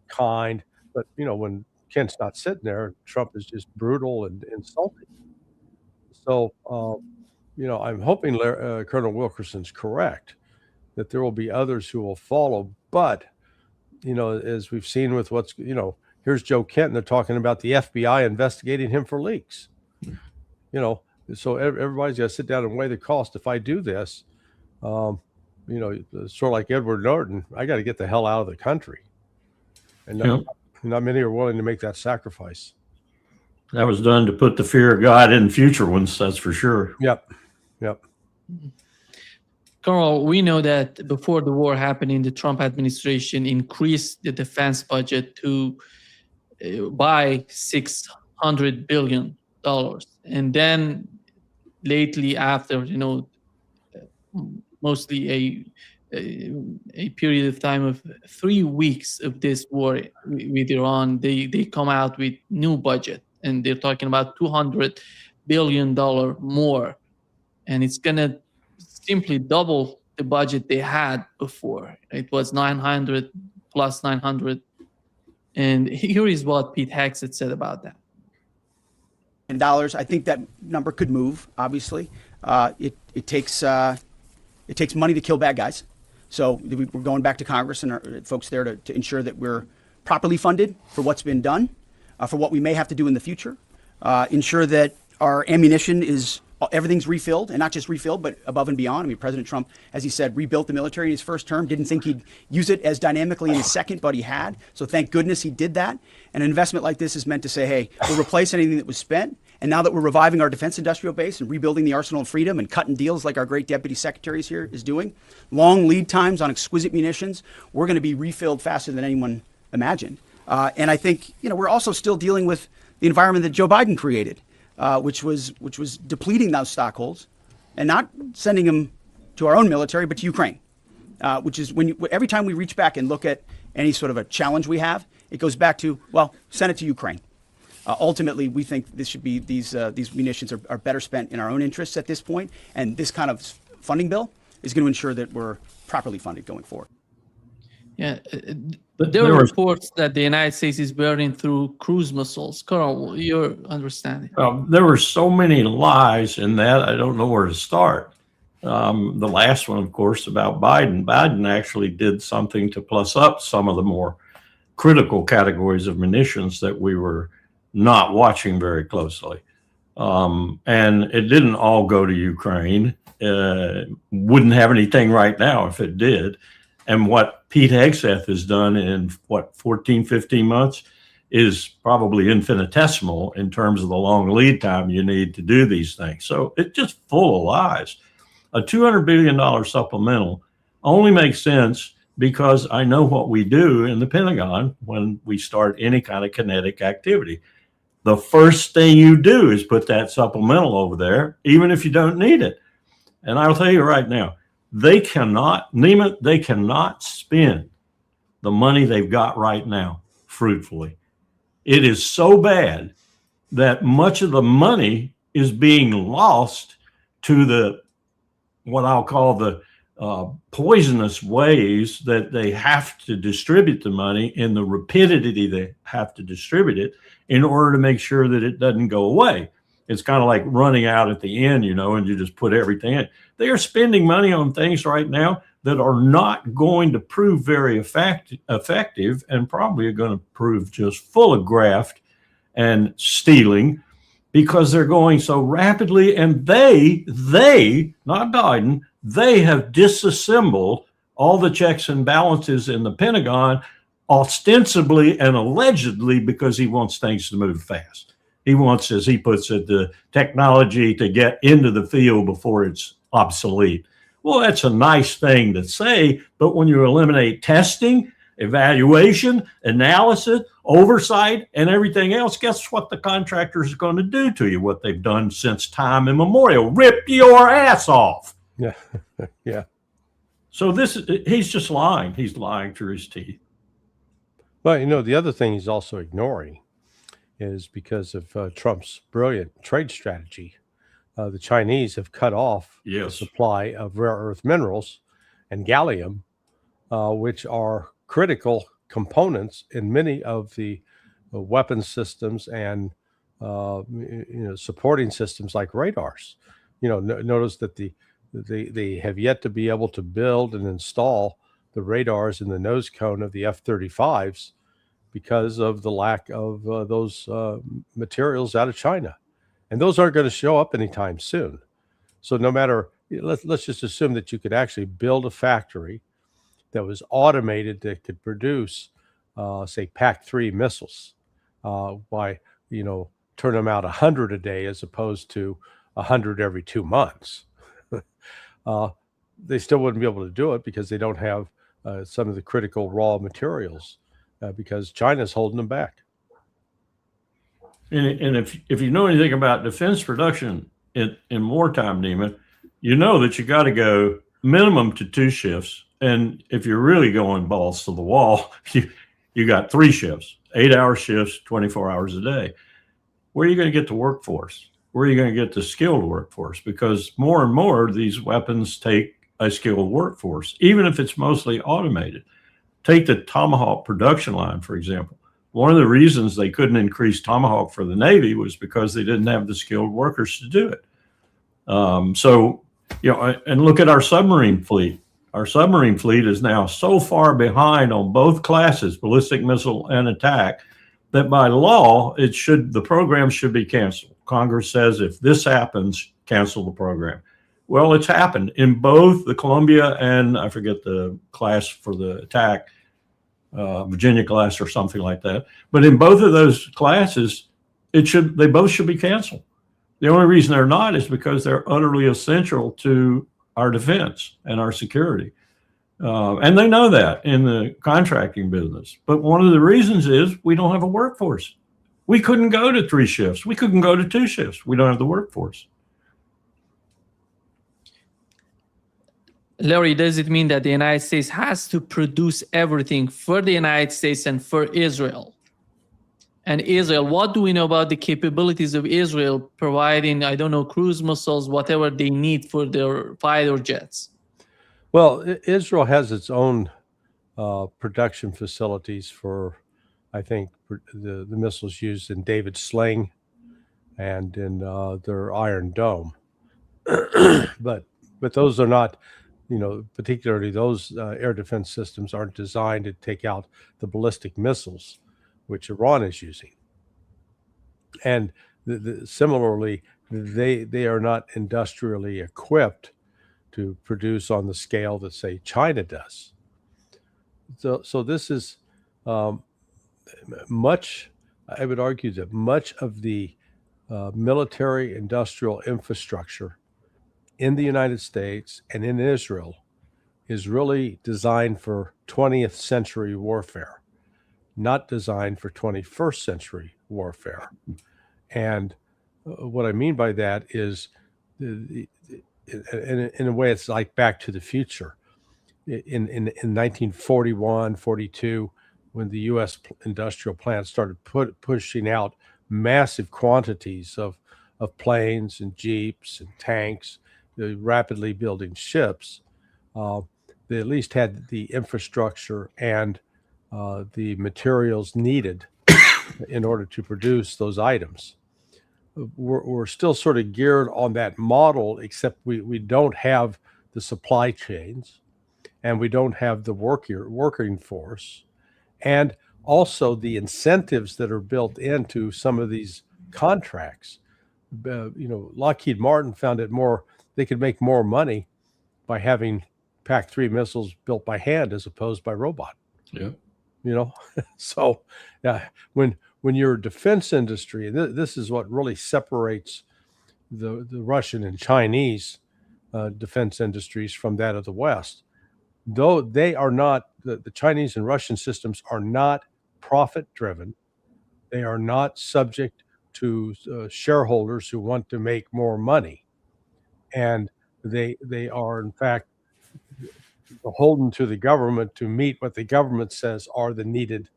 kind. But, when Kent's not sitting there, Trump is just brutal and insulting. So, I'm hoping Colonel Wilkerson's correct, that there will be others who will follow. But, as we've seen with here's Joe Kent, and they're talking about the FBI investigating him for leaks. So everybody's got to sit down and weigh the cost. If I do this, sort of like Edward Norton, I got to get the hell out of the country. And not many are willing to make that sacrifice. That was done to put the fear of God in future ones, that's for sure. Yep. Carl, we know that before the war happening, the Trump administration increased the defense budget to by $600 billion. And then lately, after, mostly a period of time of 3 weeks of this war with Iran, they come out with new budget, and they're talking about $200 billion more. And it's going to simply double the budget they had before. It was 900 plus 900. And here is what Pete Hegseth said about that. In dollars, I think that number could move. Obviously, it takes money to kill bad guys. So we're going back to Congress and our folks there to ensure that we're properly funded for what's been done, for what we may have to do in the future. Ensure that our ammunition everything's refilled, and not just refilled, but above and beyond. I mean, President Trump, as he said, rebuilt the military in his first term. Didn't think he'd use it as dynamically in his second, but he had. So thank goodness he did that. And an investment like this is meant to say, hey, we'll replace anything that was spent. And now that we're reviving our defense industrial base and rebuilding the arsenal of freedom and cutting deals like our great deputy secretary here is doing, long lead times on exquisite munitions, we're going to be refilled faster than anyone imagined. And I think, we're also still dealing with the environment that Joe Biden created, which was depleting those stockholds and not sending them to our own military, but to Ukraine, which is every time we reach back and look at any sort of a challenge we have, it goes back to, send it to Ukraine. Ultimately, we think this should be these munitions are better spent in our own interests at this point, and this kind of funding bill is going to ensure that we're properly funded going forward. Yeah, there are reports that the United States is burning through cruise missiles. Carl, your understanding? There were so many lies in that, I don't know where to start. The last one, of course, about Biden. Biden actually did something to plus up some of the more critical categories of munitions that we were not watching very closely. And it didn't all go to Ukraine. Wouldn't have anything right now if it did. And what Pete Hegseth has done in 14, 15 months is probably infinitesimal in terms of the long lead time you need to do these things. So it's just full of lies. A $200 billion supplemental only makes sense because I know what we do in the Pentagon when we start any kind of kinetic activity. The first thing you do is put that supplemental over there, even if you don't need it. And I'll tell you right now, they cannot spend the money they've got right now fruitfully. It is so bad that much of the money is being lost to what I'll call the poisonous ways that they have to distribute the money in the rapidity they have to distribute it in order to make sure that it doesn't go away. It's kind of like running out at the end, and you just put everything in. They are spending money on things right now that are not going to prove very effective and probably are going to prove just full of graft and stealing because they're going so rapidly. And they, not Biden, they have disassembled all the checks and balances in the Pentagon ostensibly and allegedly because he wants things to move fast. He wants, as he puts it, the technology to get into the field before it's obsolete. Well, that's a nice thing to say, but when you eliminate testing, evaluation, analysis, oversight and everything else, guess what the contractor is going to do to you? What they've done since time immemorial: rip your ass off. Yeah. Yeah. So he's just lying. He's lying through his teeth. Well, the other thing he's also ignoring is because of Trump's brilliant trade strategy. The Chinese have cut off the supply of rare earth minerals and gallium, which are critical components in many of the weapon systems and supporting systems like radars. Notice that they have yet to be able to build and install the radars in the nose cone of the F-35s because of the lack of those materials out of China. And those aren't going to show up anytime soon. So no matter, let's just assume that you could actually build a factory that was automated that could produce, say, PAC-3 missiles by, turn them out 100 a day as opposed to 100 every 2 months. They still wouldn't be able to do it because they don't have some of the critical raw materials because China's holding them back. And if you know anything about defense production in wartime, Neiman, you know that you got to go minimum to 2 shifts. And if you're really going balls to the wall, you got 3 shifts, 8-hour shifts, 24 hours a day. Where are you going to get the workforce? Where are you going to get the skilled workforce? Because more and more these weapons take a skilled workforce, even if it's mostly automated. Take the Tomahawk production line, for example. One of the reasons they couldn't increase Tomahawk for the Navy was because they didn't have the skilled workers to do it. And look at our submarine fleet. Our submarine fleet is now so far behind on both classes, ballistic missile and attack, that by law, the program should be canceled. Congress says if this happens, cancel the program. Well, it's happened in both the Columbia and I forget the class for the attack, Virginia class or something like that. But in both of those classes, they both should be canceled. The only reason they're not is because they're utterly essential to our defense and our security. And they know that in the contracting business. But one of the reasons is we don't have a workforce. We couldn't go to 3 shifts. We couldn't go to 2 shifts. We don't have the workforce. Larry, does it mean that the United States has to produce everything for the United States and for Israel? And Israel, what do we know about the capabilities of Israel providing, cruise missiles, whatever they need for their fighter jets? Well, Israel has its own production facilities for, I think, the missiles used in David Sling and in their Iron Dome. but those are not, particularly those air defense systems aren't designed to take out the ballistic missiles, which Iran is using. And similarly, they are not industrially equipped to produce on the scale that, say, China does. So this is much, I would argue that much of the military industrial infrastructure in the United States and in Israel is really designed for 20th century warfare, not designed for 21st century warfare. And what I mean by that is, in a way, it's like Back to the Future. In 1941, 42, when the U.S. industrial plants started pushing out massive quantities of planes and jeeps and tanks, rapidly building ships, they at least had the infrastructure and the materials needed in order to produce those items. We're still sort of geared on that model, except we don't have the supply chains and we don't have the working force, and also the incentives that are built into some of these contracts. Lockheed Martin found they could make more money by having PAC-3 missiles built by hand as opposed by robot. Yeah. So when your defense industry, this is what really separates the Russian and Chinese defense industries from that of the West. Though they are not, the Chinese and Russian systems are not profit driven. They are not subject to shareholders who want to make more money. And they are, in fact, beholden to the government to meet what the government says are the needed,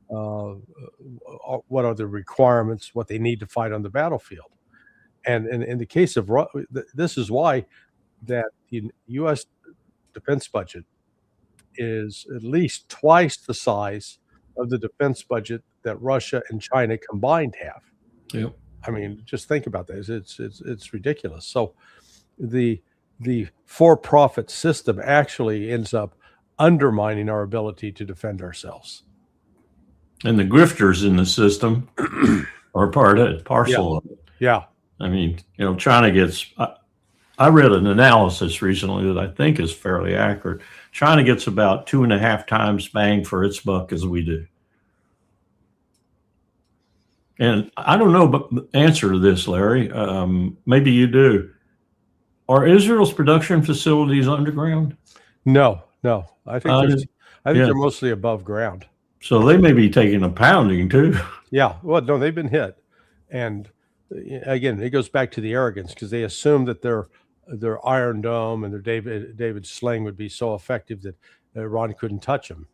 what are the requirements, what they need to fight on the battlefield. And in the case of, this is why that the U.S. defense budget is at least twice the size of the defense budget that Russia and China combined have. Yep. I mean, just think about this. It's ridiculous. So the for-profit system actually ends up undermining our ability to defend ourselves. And the grifters in the system are partial of it. Yeah. I mean, China gets, I read an analysis recently that I think is fairly accurate. China gets about 2.5 times bang for its buck as we do. And I don't know the answer to this, Larry. Maybe you do. Are Israel's production facilities underground? No. I think they're mostly above ground. So they may be taking a pounding too. Yeah. Well, no, they've been hit. And again, it goes back to the arrogance, because they assume that their Iron Dome and their David Sling would be so effective that Iran couldn't touch them.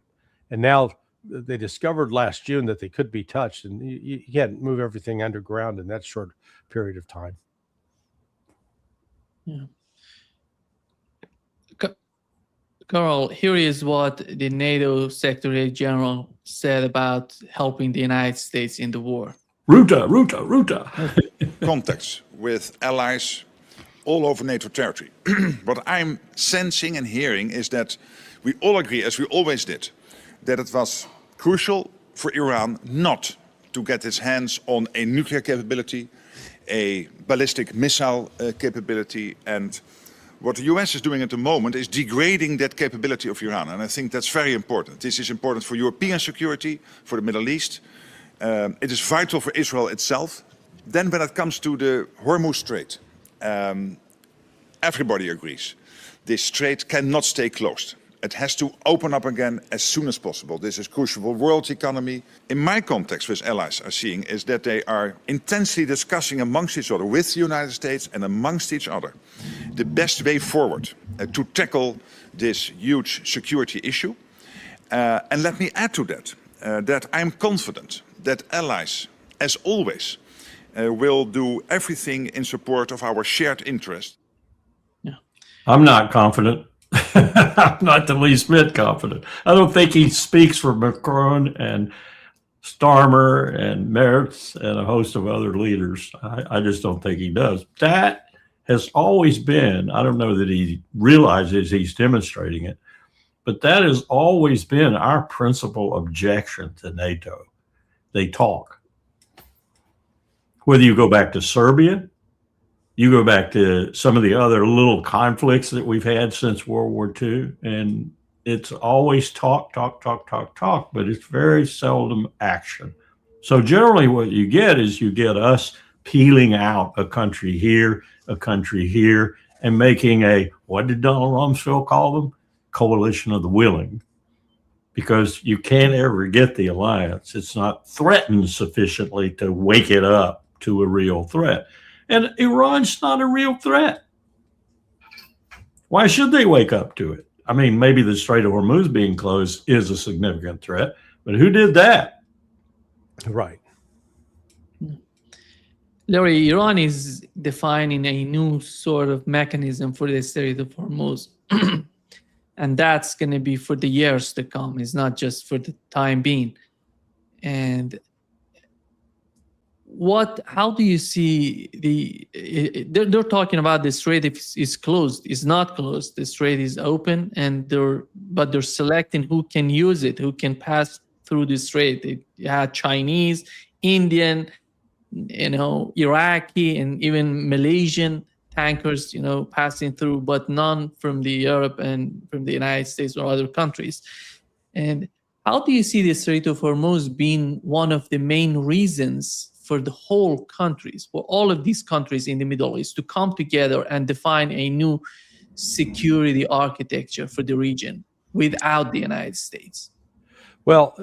And now they discovered last June that they could be touched, and you can't move everything underground in that short period of time. Yeah. Carl, here is what the NATO Secretary General said about helping the United States in the war. Ruta. Contacts with allies all over NATO territory. What I'm sensing and hearing is that we all agree, as we always did, that it was crucial for Iran not to get its hands on a nuclear capability, a ballistic missile capability, and what the US is doing at the moment is degrading that capability of Iran. And I think that's very important. This is important for European security, for the Middle East. It is vital for Israel itself. Then when it comes to the Hormuz Strait, everybody agrees. This strait cannot stay closed. It has to open up again as soon as possible. This is crucial for world economy. In my context with allies are seeing is that they are intensely discussing amongst each other, with the United States and amongst each other, the best way forward to tackle this huge security issue. And let me add to that, that I'm confident that allies, as always, will do everything in support of our shared interest. Yeah. I'm not confident. I'm not the least bit confident. I don't think he speaks for Macron and Starmer and Merz and a host of other leaders. I just don't think he does. That has always been, I don't know that he realizes he's demonstrating it, but that has always been our principal objection to NATO. They talk. Whether you go back to Serbia, you go back to some of the other little conflicts that we've had since World War II, and it's always talk, but it's very seldom action. So generally what you get is you get us peeling out a country here, and making a, what did Donald Rumsfeld call them? Coalition of the willing. Because you can't ever get the alliance. It's not threatened sufficiently to wake it up to a real threat. And Iran's not a real threat. Why should they wake up to it? I mean, maybe the Strait of Hormuz being closed is a significant threat, but who did that? Right. Larry, Iran is defining a new sort of mechanism for the Strait of Hormuz. And that's going to be for the years to come. It's not just for the time being. And how do you see they're talking about the strait is closed. It's not closed. The strait is open, and but they're selecting who can use it, who can pass through the strait. They had Chinese, Indian, Iraqi, and even Malaysian tankers, passing through, but none from the Europe and from the United States or other countries. And how do you see the Strait of Hormuz being one of the main reasons for the whole countries, for all of these countries in the Middle East, to come together and define a new security architecture for the region without the United States? Well,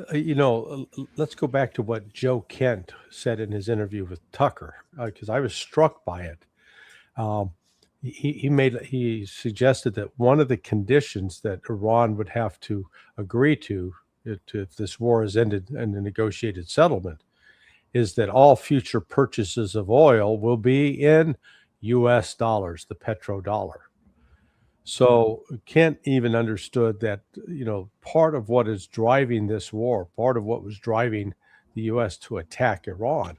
let's go back to what Joe Kent said in his interview with Tucker, because I was struck by it. He suggested that one of the conditions that Iran would have to agree to if this war is ended in a negotiated settlement is that all future purchases of oil will be in U.S. dollars, the petrodollar. So Kent even understood that, part of what is driving this war, part of what was driving the U.S. to attack Iran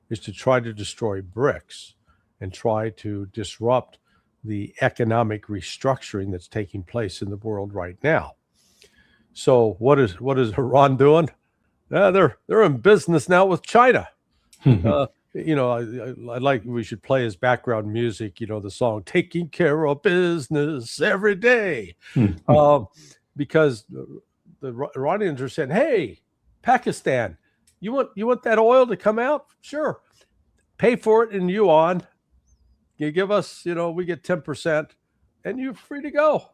is to try to destroy BRICS and try to disrupt the economic restructuring that's taking place in the world right now. So what is Iran doing? They're in business now with China. I like, we should play as background music, the song "Taking Care of Business Every Day," because the Iranians are saying, "Hey, Pakistan, you want that oil to come out? Sure, pay for it in yuan. You give us, we get 10%, and you're free to go."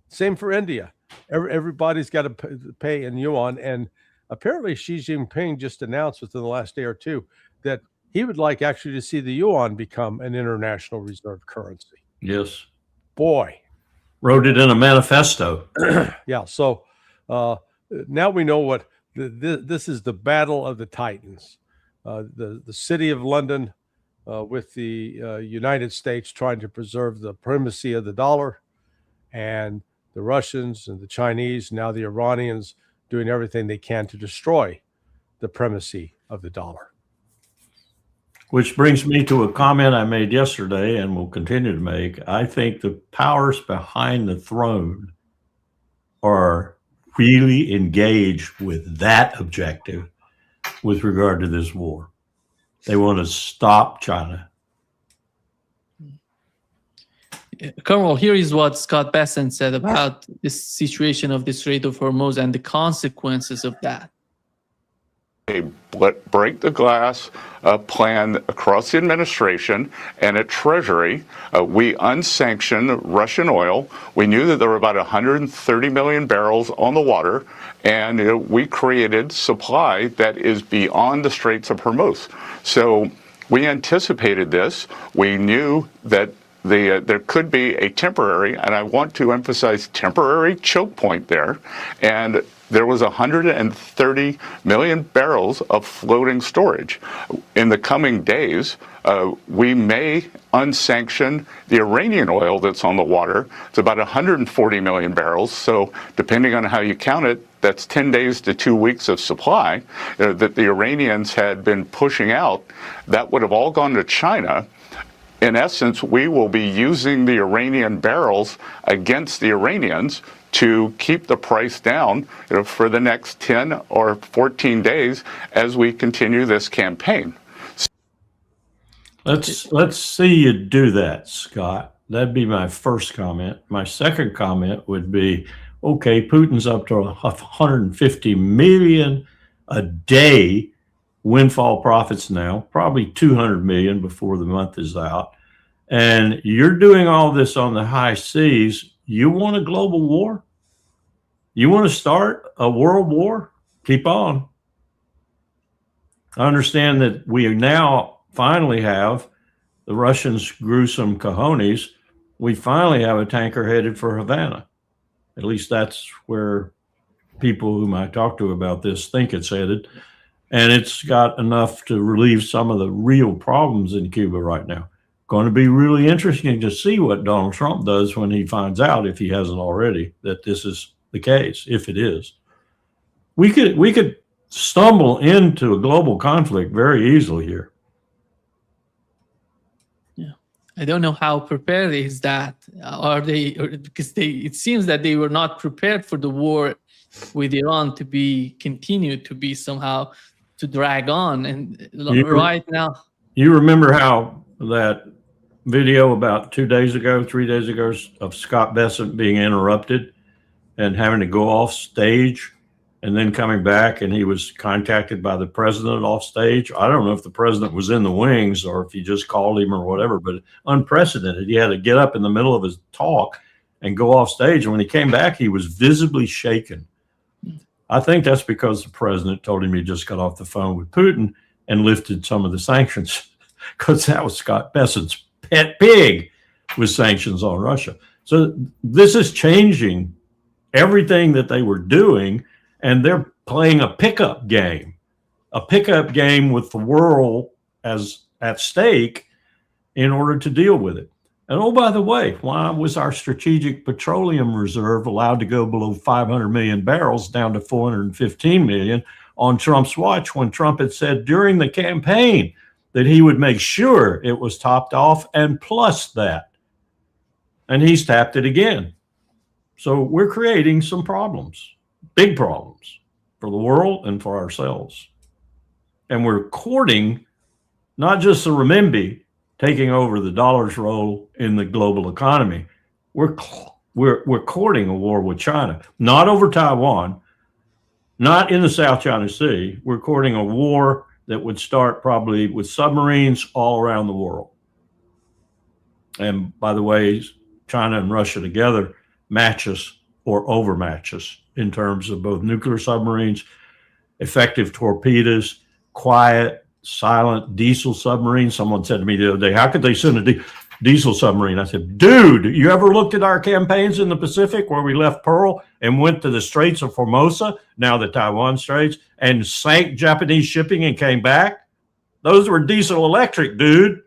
Same for India. Everybody's got to pay in yuan, and apparently Xi Jinping just announced within the last day or two that he would like actually to see the yuan become an international reserve currency. Yes. Boy. Wrote it in a manifesto. Yeah. So now we know what this is, the battle of the Titans. The city of London with the United States trying to preserve the primacy of the dollar, and the Russians and the Chinese, now the Iranians, doing everything they can to destroy the primacy of the dollar. Which brings me to a comment I made yesterday and will continue to make. I think the powers behind the throne are really engaged with that objective with regard to this war. They want to stop China. Colonel, here is what Scott Bessent said about this situation of the Strait of Hormuz and the consequences of that. A break the glass plan across the administration and at Treasury. We unsanctioned Russian oil. We knew that there were about 130 million barrels on the water, and we created supply that is beyond the Straits of Hormuz. So we anticipated this. We knew that there could be a temporary, and I want to emphasize temporary, choke point there, and there was 130 million barrels of floating storage. In the coming days, we may unsanction the Iranian oil that's on the water. It's about 140 million barrels. So depending on how you count it, that's 10 days to 2 weeks of supply that the Iranians had been pushing out. That would have all gone to China. In essence, we will be using the Iranian barrels against the Iranians to keep the price down for the next 10 or 14 days as we continue this campaign. Let's see you do that, Scott. That'd be my first comment. My second comment would be, okay, Putin's up to 150 million a day windfall profits now, probably 200 million before the month is out. And you're doing all this on the high seas. You want a global war? You want to start a world war? Keep on. I understand that we now finally have the Russians' gruesome cojones. We finally have a tanker headed for Havana. At least that's where people whom I talk to about this think it's headed. And it's got enough to relieve some of the real problems in Cuba right now. Going to be really interesting to see what Donald Trump does when he finds out, if he hasn't already, that this is the case. If it is, we could stumble into a global conflict very easily here. Yeah, I don't know how prepared is that. Are they? Because it seems that they were not prepared for the war with Iran to be continued to be somehow to drag on. And right now, you remember how that video about 3 days ago of Scott Bessent being interrupted and having to go off stage and then coming back, and he was contacted by the president off stage. I don't know if the president was in the wings or if he just called him or whatever, but unprecedented. He had to get up in the middle of his talk and go off stage. And when he came back, he was visibly shaken. I think that's because the president told him he just got off the phone with Putin and lifted some of the sanctions, because that was Scott Bessett's pet pig, with sanctions on Russia. So this is changing everything that they were doing, and they're playing a pickup game with the world as at stake in order to deal with it. And oh, by the way, why was our strategic petroleum reserve allowed to go below 500 million barrels down to 415 million on Trump's watch, when Trump had said during the campaign that he would make sure it was topped off and plus that? And he's tapped it again. So we're creating some problems, big problems for the world and for ourselves. And we're courting not just the renminbi taking over the dollar's role in the global economy. We're courting a war with China, not over Taiwan, not in the South China Sea. We're courting a war that would start probably with submarines all around the world. And by the way, China and Russia together match us or overmatch us in terms of both nuclear submarines, effective torpedoes, quiet, silent diesel submarines. Someone said to me the other day, how could they send a diesel submarine? I said, dude, you ever looked at our campaigns in the Pacific where we left Pearl and went to the Straits of Formosa, now the Taiwan Straits, and sank Japanese shipping and came back? Those were diesel electric, dude.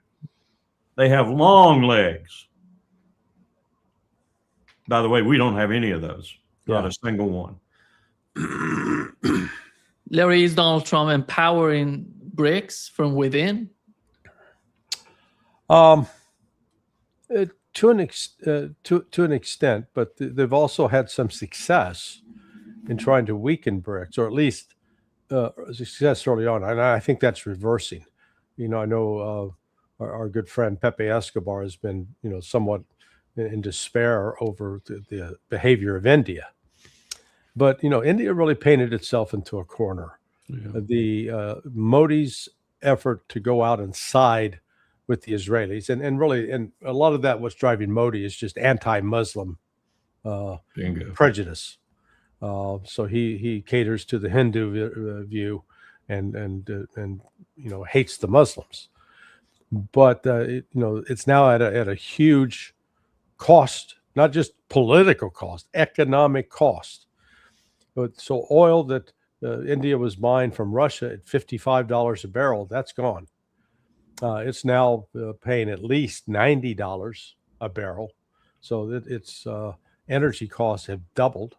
They have long legs. By the way, we don't have any of those. Not a single one. Larry, is Donald Trump empowering BRICS from within? To an extent, but they've also had some success in trying to weaken BRICS, or at least success early on. And I think that's reversing. I know our good friend Pepe Escobar has been, somewhat in despair over the behavior of India. But, India really painted itself into a corner. Yeah. Modi's effort to go out and side with the Israelis, and a lot of that what's driving Modi is just anti-Muslim prejudice. So he caters to the Hindu view and hates the Muslims. But it's now at a huge cost, not just political cost, economic cost. But so oil that India was buying from Russia at $55 a barrel, that's gone. It's now paying at least $90 a barrel. So that its energy costs have doubled,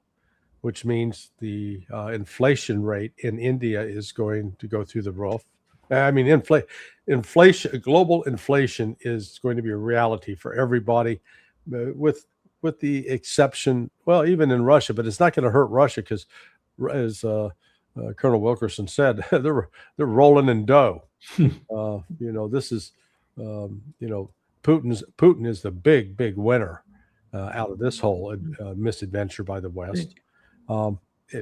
which means the inflation rate in India is going to go through the roof. I mean, inflation, global inflation is going to be a reality for everybody, with the exception, well, even in Russia, but it's not going to hurt Russia because, as Colonel Wilkerson said, they're rolling in dough. This is, Putin is the big winner out of this whole misadventure by the West,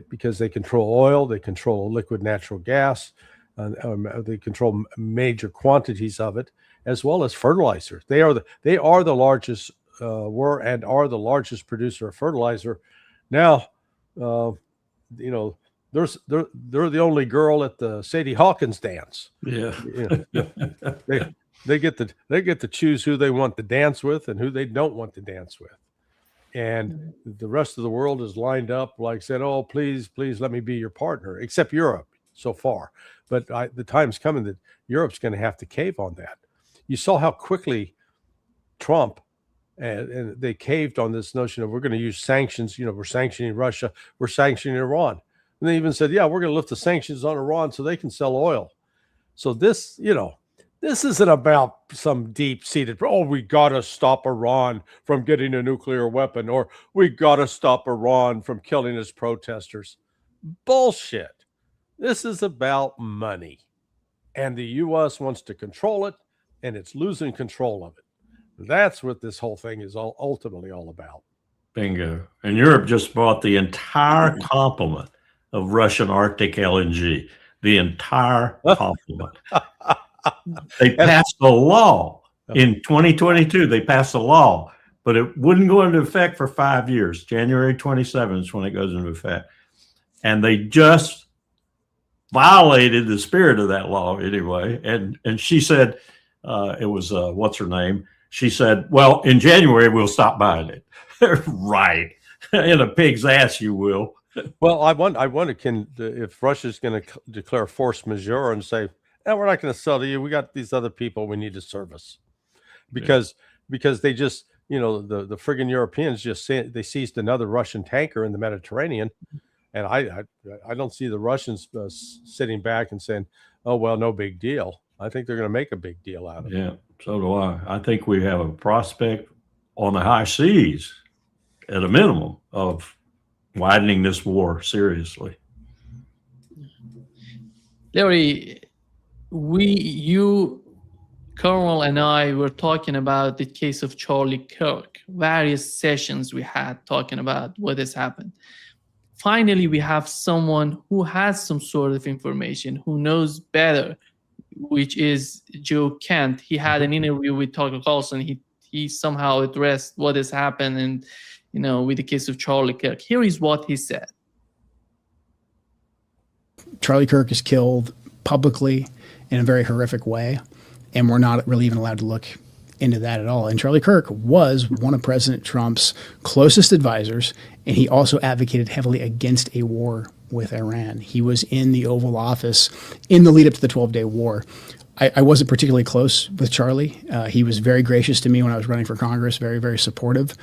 because they control oil, they control liquid natural gas, they control major quantities of it, as well as fertilizer. They are the largest were and are the largest producer of fertilizer. Now, they're the only girl at the Sadie Hawkins dance. Yeah. They get to choose who they want to dance with and who they don't want to dance with. And the rest of the world is lined up, like said, oh, please let me be your partner, except Europe so far. But the time's coming that Europe's going to have to cave on that. You saw how quickly Trump and they caved on this notion of we're going to use sanctions. We're sanctioning Russia, we're sanctioning Iran. And they even said, yeah, we're going to lift the sanctions on Iran so they can sell oil. So this isn't about some deep-seated, we got to stop Iran from getting a nuclear weapon, or we got to stop Iran from killing its protesters. Bullshit. This is about money. And the U.S. wants to control it, and it's losing control of it. That's what this whole thing is ultimately all about. Bingo. And Europe just bought the entire complement of Russian Arctic LNG. The entire complement. They passed a law in 2022. They passed a law, but it wouldn't go into effect for 5 years. January 27th is when it goes into effect. and they just violated the spirit of that law anyway. And she said, it was what's her name? She said, "Well, in January we'll stop buying it." Right, in a pig's ass, you will. Well, I wonder, if Russia's going to declare force majeure and say, "No, we're not going to sell to you. We got these other people we need to service," because they just, the friggin' Europeans they seized another Russian tanker in the Mediterranean, and I don't see the Russians sitting back and saying, "Oh well, no big deal." I think they're going to make a big deal out of it. Yeah, so do I. I think we have a prospect on the high seas, at a minimum, of widening this war seriously. Larry, you, Colonel, and I were talking about the case of Charlie Kirk. Various sessions we had talking about what has happened. Finally, we have someone who has some sort of information, who knows better, which is Joe Kent. He had an interview with Tucker Carlson. He somehow addressed what has happened, and with the case of Charlie Kirk. Here is what he said. Charlie Kirk is killed publicly in a very horrific way, and we're not really even allowed to look into that at all. And Charlie Kirk was one of President Trump's closest advisors, and he also advocated heavily against a war with Iran. He was in the Oval Office in the lead up to the 12-day war. I wasn't particularly close with Charlie. He was very gracious to me when I was running for Congress, very, very supportive.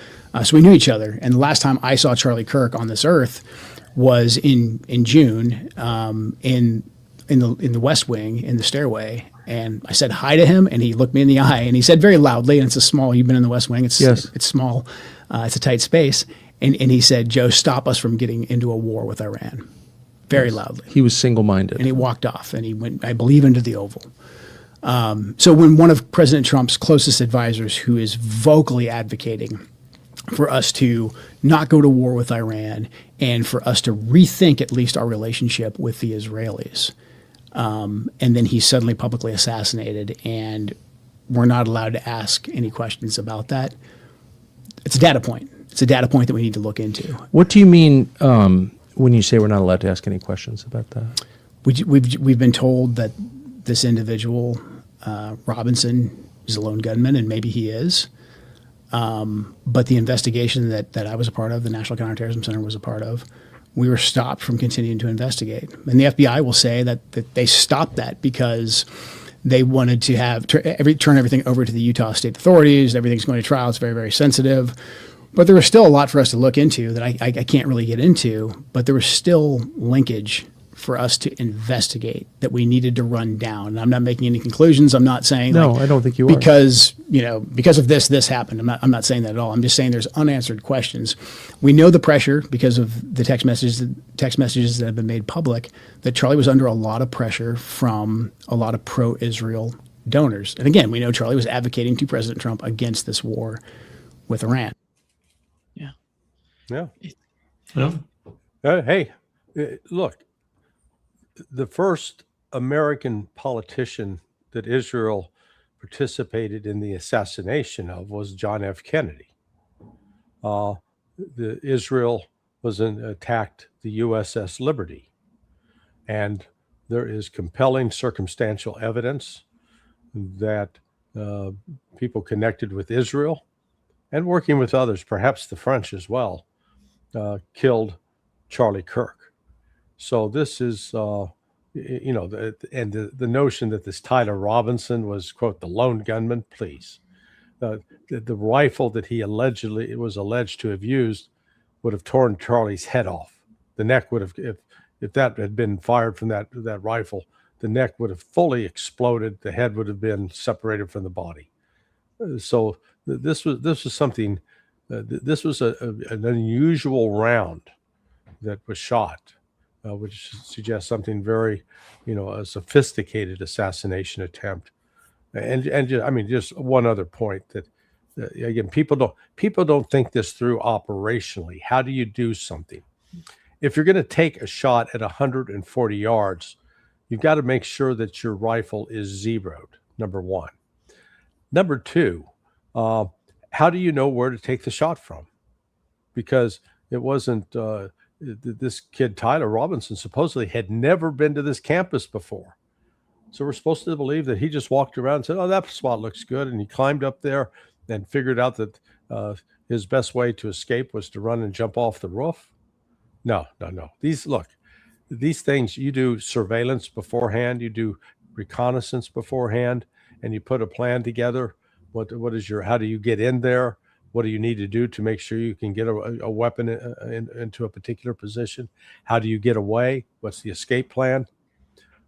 So we knew each other. And the last time I saw Charlie Kirk on this earth was in June in the West Wing, in the stairway. And I said hi to him, and he looked me in the eye, and he said very loudly, and it's a small, you've been in the West Wing, it's small, it's a tight space. And he said, "Joe, stop us from getting into a war with Iran." Very loudly. He was single-minded. And he walked off, and he went, I believe, into the Oval. So when one of President Trump's closest advisors, who is vocally advocating for us to not go to war with Iran and for us to rethink at least our relationship with the Israelis, and then he's suddenly publicly assassinated, and we're not allowed to ask any questions about that, it's a data point. It's a data point that we need to look into. What do you mean when you say we're not allowed to ask any questions about that? We've been told that this individual, Robinson, is a lone gunman, and maybe he is. But the investigation that I was a part of, the National Counterterrorism Center was a part of, we were stopped from continuing to investigate. And the FBI will say that they stopped that because they wanted to have turn everything over to the Utah state authorities. Everything's going to trial. It's very, very sensitive. But there was still a lot for us to look into that I can't really get into. But there was still linkage for us to investigate that we needed to run down. And I'm not making any conclusions. I'm not saying no, I don't think you are. Because of this happened. I'm not saying that at all. I'm just saying there's unanswered questions. We know the pressure because of the text messages that have been made public that Charlie was under a lot of pressure from a lot of pro-Israel donors. And again, we know Charlie was advocating to President Trump against this war with Iran. Yeah. Hey, look. The first American politician that Israel participated in the assassination of was John F. Kennedy. Israel attacked the USS Liberty, and there is compelling circumstantial evidence that people connected with Israel and working with others, perhaps the French as well, killed Charlie Kirk. So this is, the notion that this Tyler Robinson was, quote, the lone gunman, please. The rifle that he was alleged to have used would have torn Charlie's head off. The neck would have, if that had been fired from that rifle, the neck would have fully exploded. The head would have been separated from the body. So this was something. This was an unusual round that was shot. Which suggests something very, a sophisticated assassination attempt. And just one other point that, again, people don't think this through operationally. How do you do something? If you're going to take a shot at 140 yards, you've got to make sure that your rifle is zeroed, number one. Number two, how do you know where to take the shot from? Because it wasn't... this kid, Tyler Robinson, supposedly had never been to this campus before. So we're supposed to believe that he just walked around and said, oh, that spot looks good. And he climbed up there and figured out that his best way to escape was to run and jump off the roof. No. These things, you do surveillance beforehand, you do reconnaissance beforehand, and you put a plan together. How do you get in there? What do you need to do to make sure you can get a weapon into a particular position? How do you get away? What's the escape plan?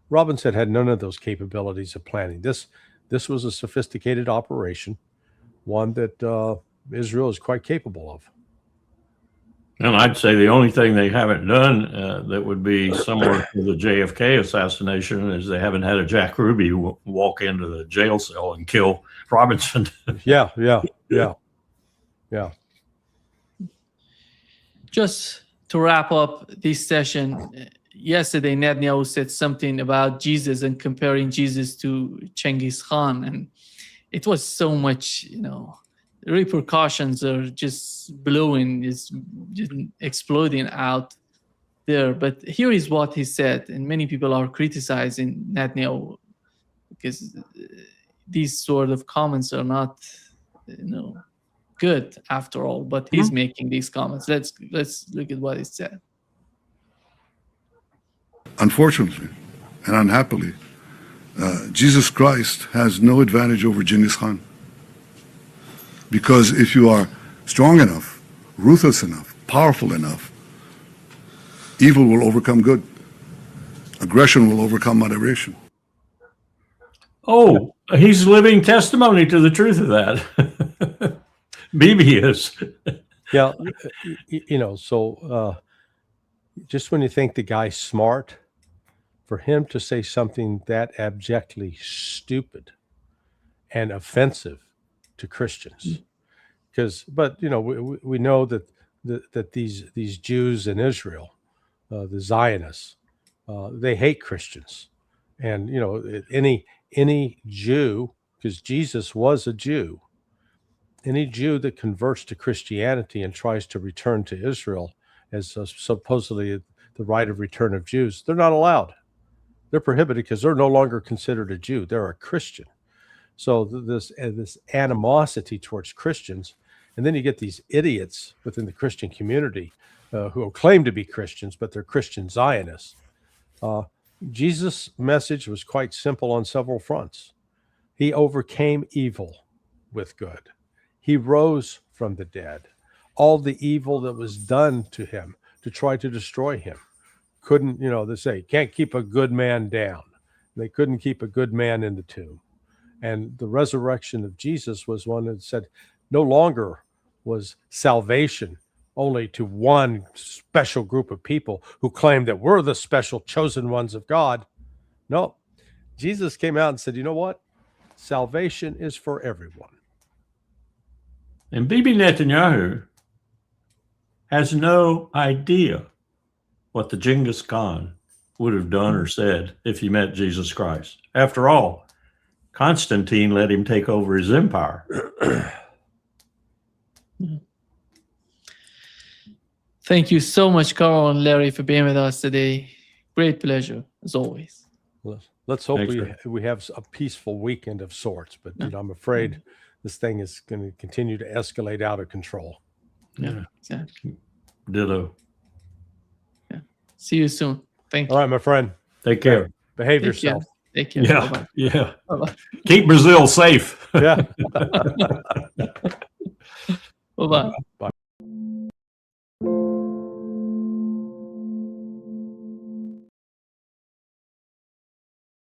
Robinson had none of those capabilities of planning. This was a sophisticated operation, one that Israel is quite capable of. And I'd say the only thing they haven't done that would be similar to the JFK assassination is they haven't had a Jack Ruby walk into the jail cell and kill Robinson. Yeah. Just to wrap up this session, yesterday Netanyahu said something about Jesus and comparing Jesus to Genghis Khan, and it was so much, the repercussions are just blowing, is just exploding out there. But here is what he said, and many people are criticizing Netanyahu because these sort of comments are not, good after all. But he's making these comments. Let's look at what he said. Unfortunately and unhappily, Jesus Christ has no advantage over Genghis Khan. Because if you are strong enough, ruthless enough, powerful enough, evil will overcome good. Aggression will overcome moderation. Oh, he's living testimony to the truth of that. Bibi is. Yeah, so just when you think the guy's smart, for him to say something that abjectly stupid and offensive to Christians, but we know that these Jews in Israel, the Zionists, they hate Christians, and any Jew, because Jesus was a Jew, any Jew that converts to Christianity and tries to return to Israel as supposedly the right of return of Jews, they're not allowed. They're prohibited because they're no longer considered a Jew. They're a Christian. So this animosity towards Christians, and then you get these idiots within the Christian community who claim to be Christians, but they're Christian Zionists. Jesus' message was quite simple on several fronts. He overcame evil with good. He rose from the dead. All the evil that was done to him to try to destroy him couldn't, they say, can't keep a good man down. They couldn't keep a good man in the tomb. And the resurrection of Jesus was one that said no longer was salvation only to one special group of people who claimed that we're the special chosen ones of God. No, Jesus came out and said, you know what? Salvation is for everyone. And Bibi Netanyahu has no idea what the Genghis Khan would have done or said if he met Jesus Christ. After all, Constantine let him take over his empire. Thank you so much, Carl and Larry, for being with us today. Great pleasure, as always. Let's hope we have a peaceful weekend of sorts. But I'm afraid this thing is going to continue to escalate out of control. Yeah, exactly. Ditto. Yeah. See you soon. Thank you. All right, my friend. Take care. Behave yourself. Take care. Yeah. Bye-bye. Yeah. Bye-bye. Keep Brazil safe. Yeah. Bye-bye.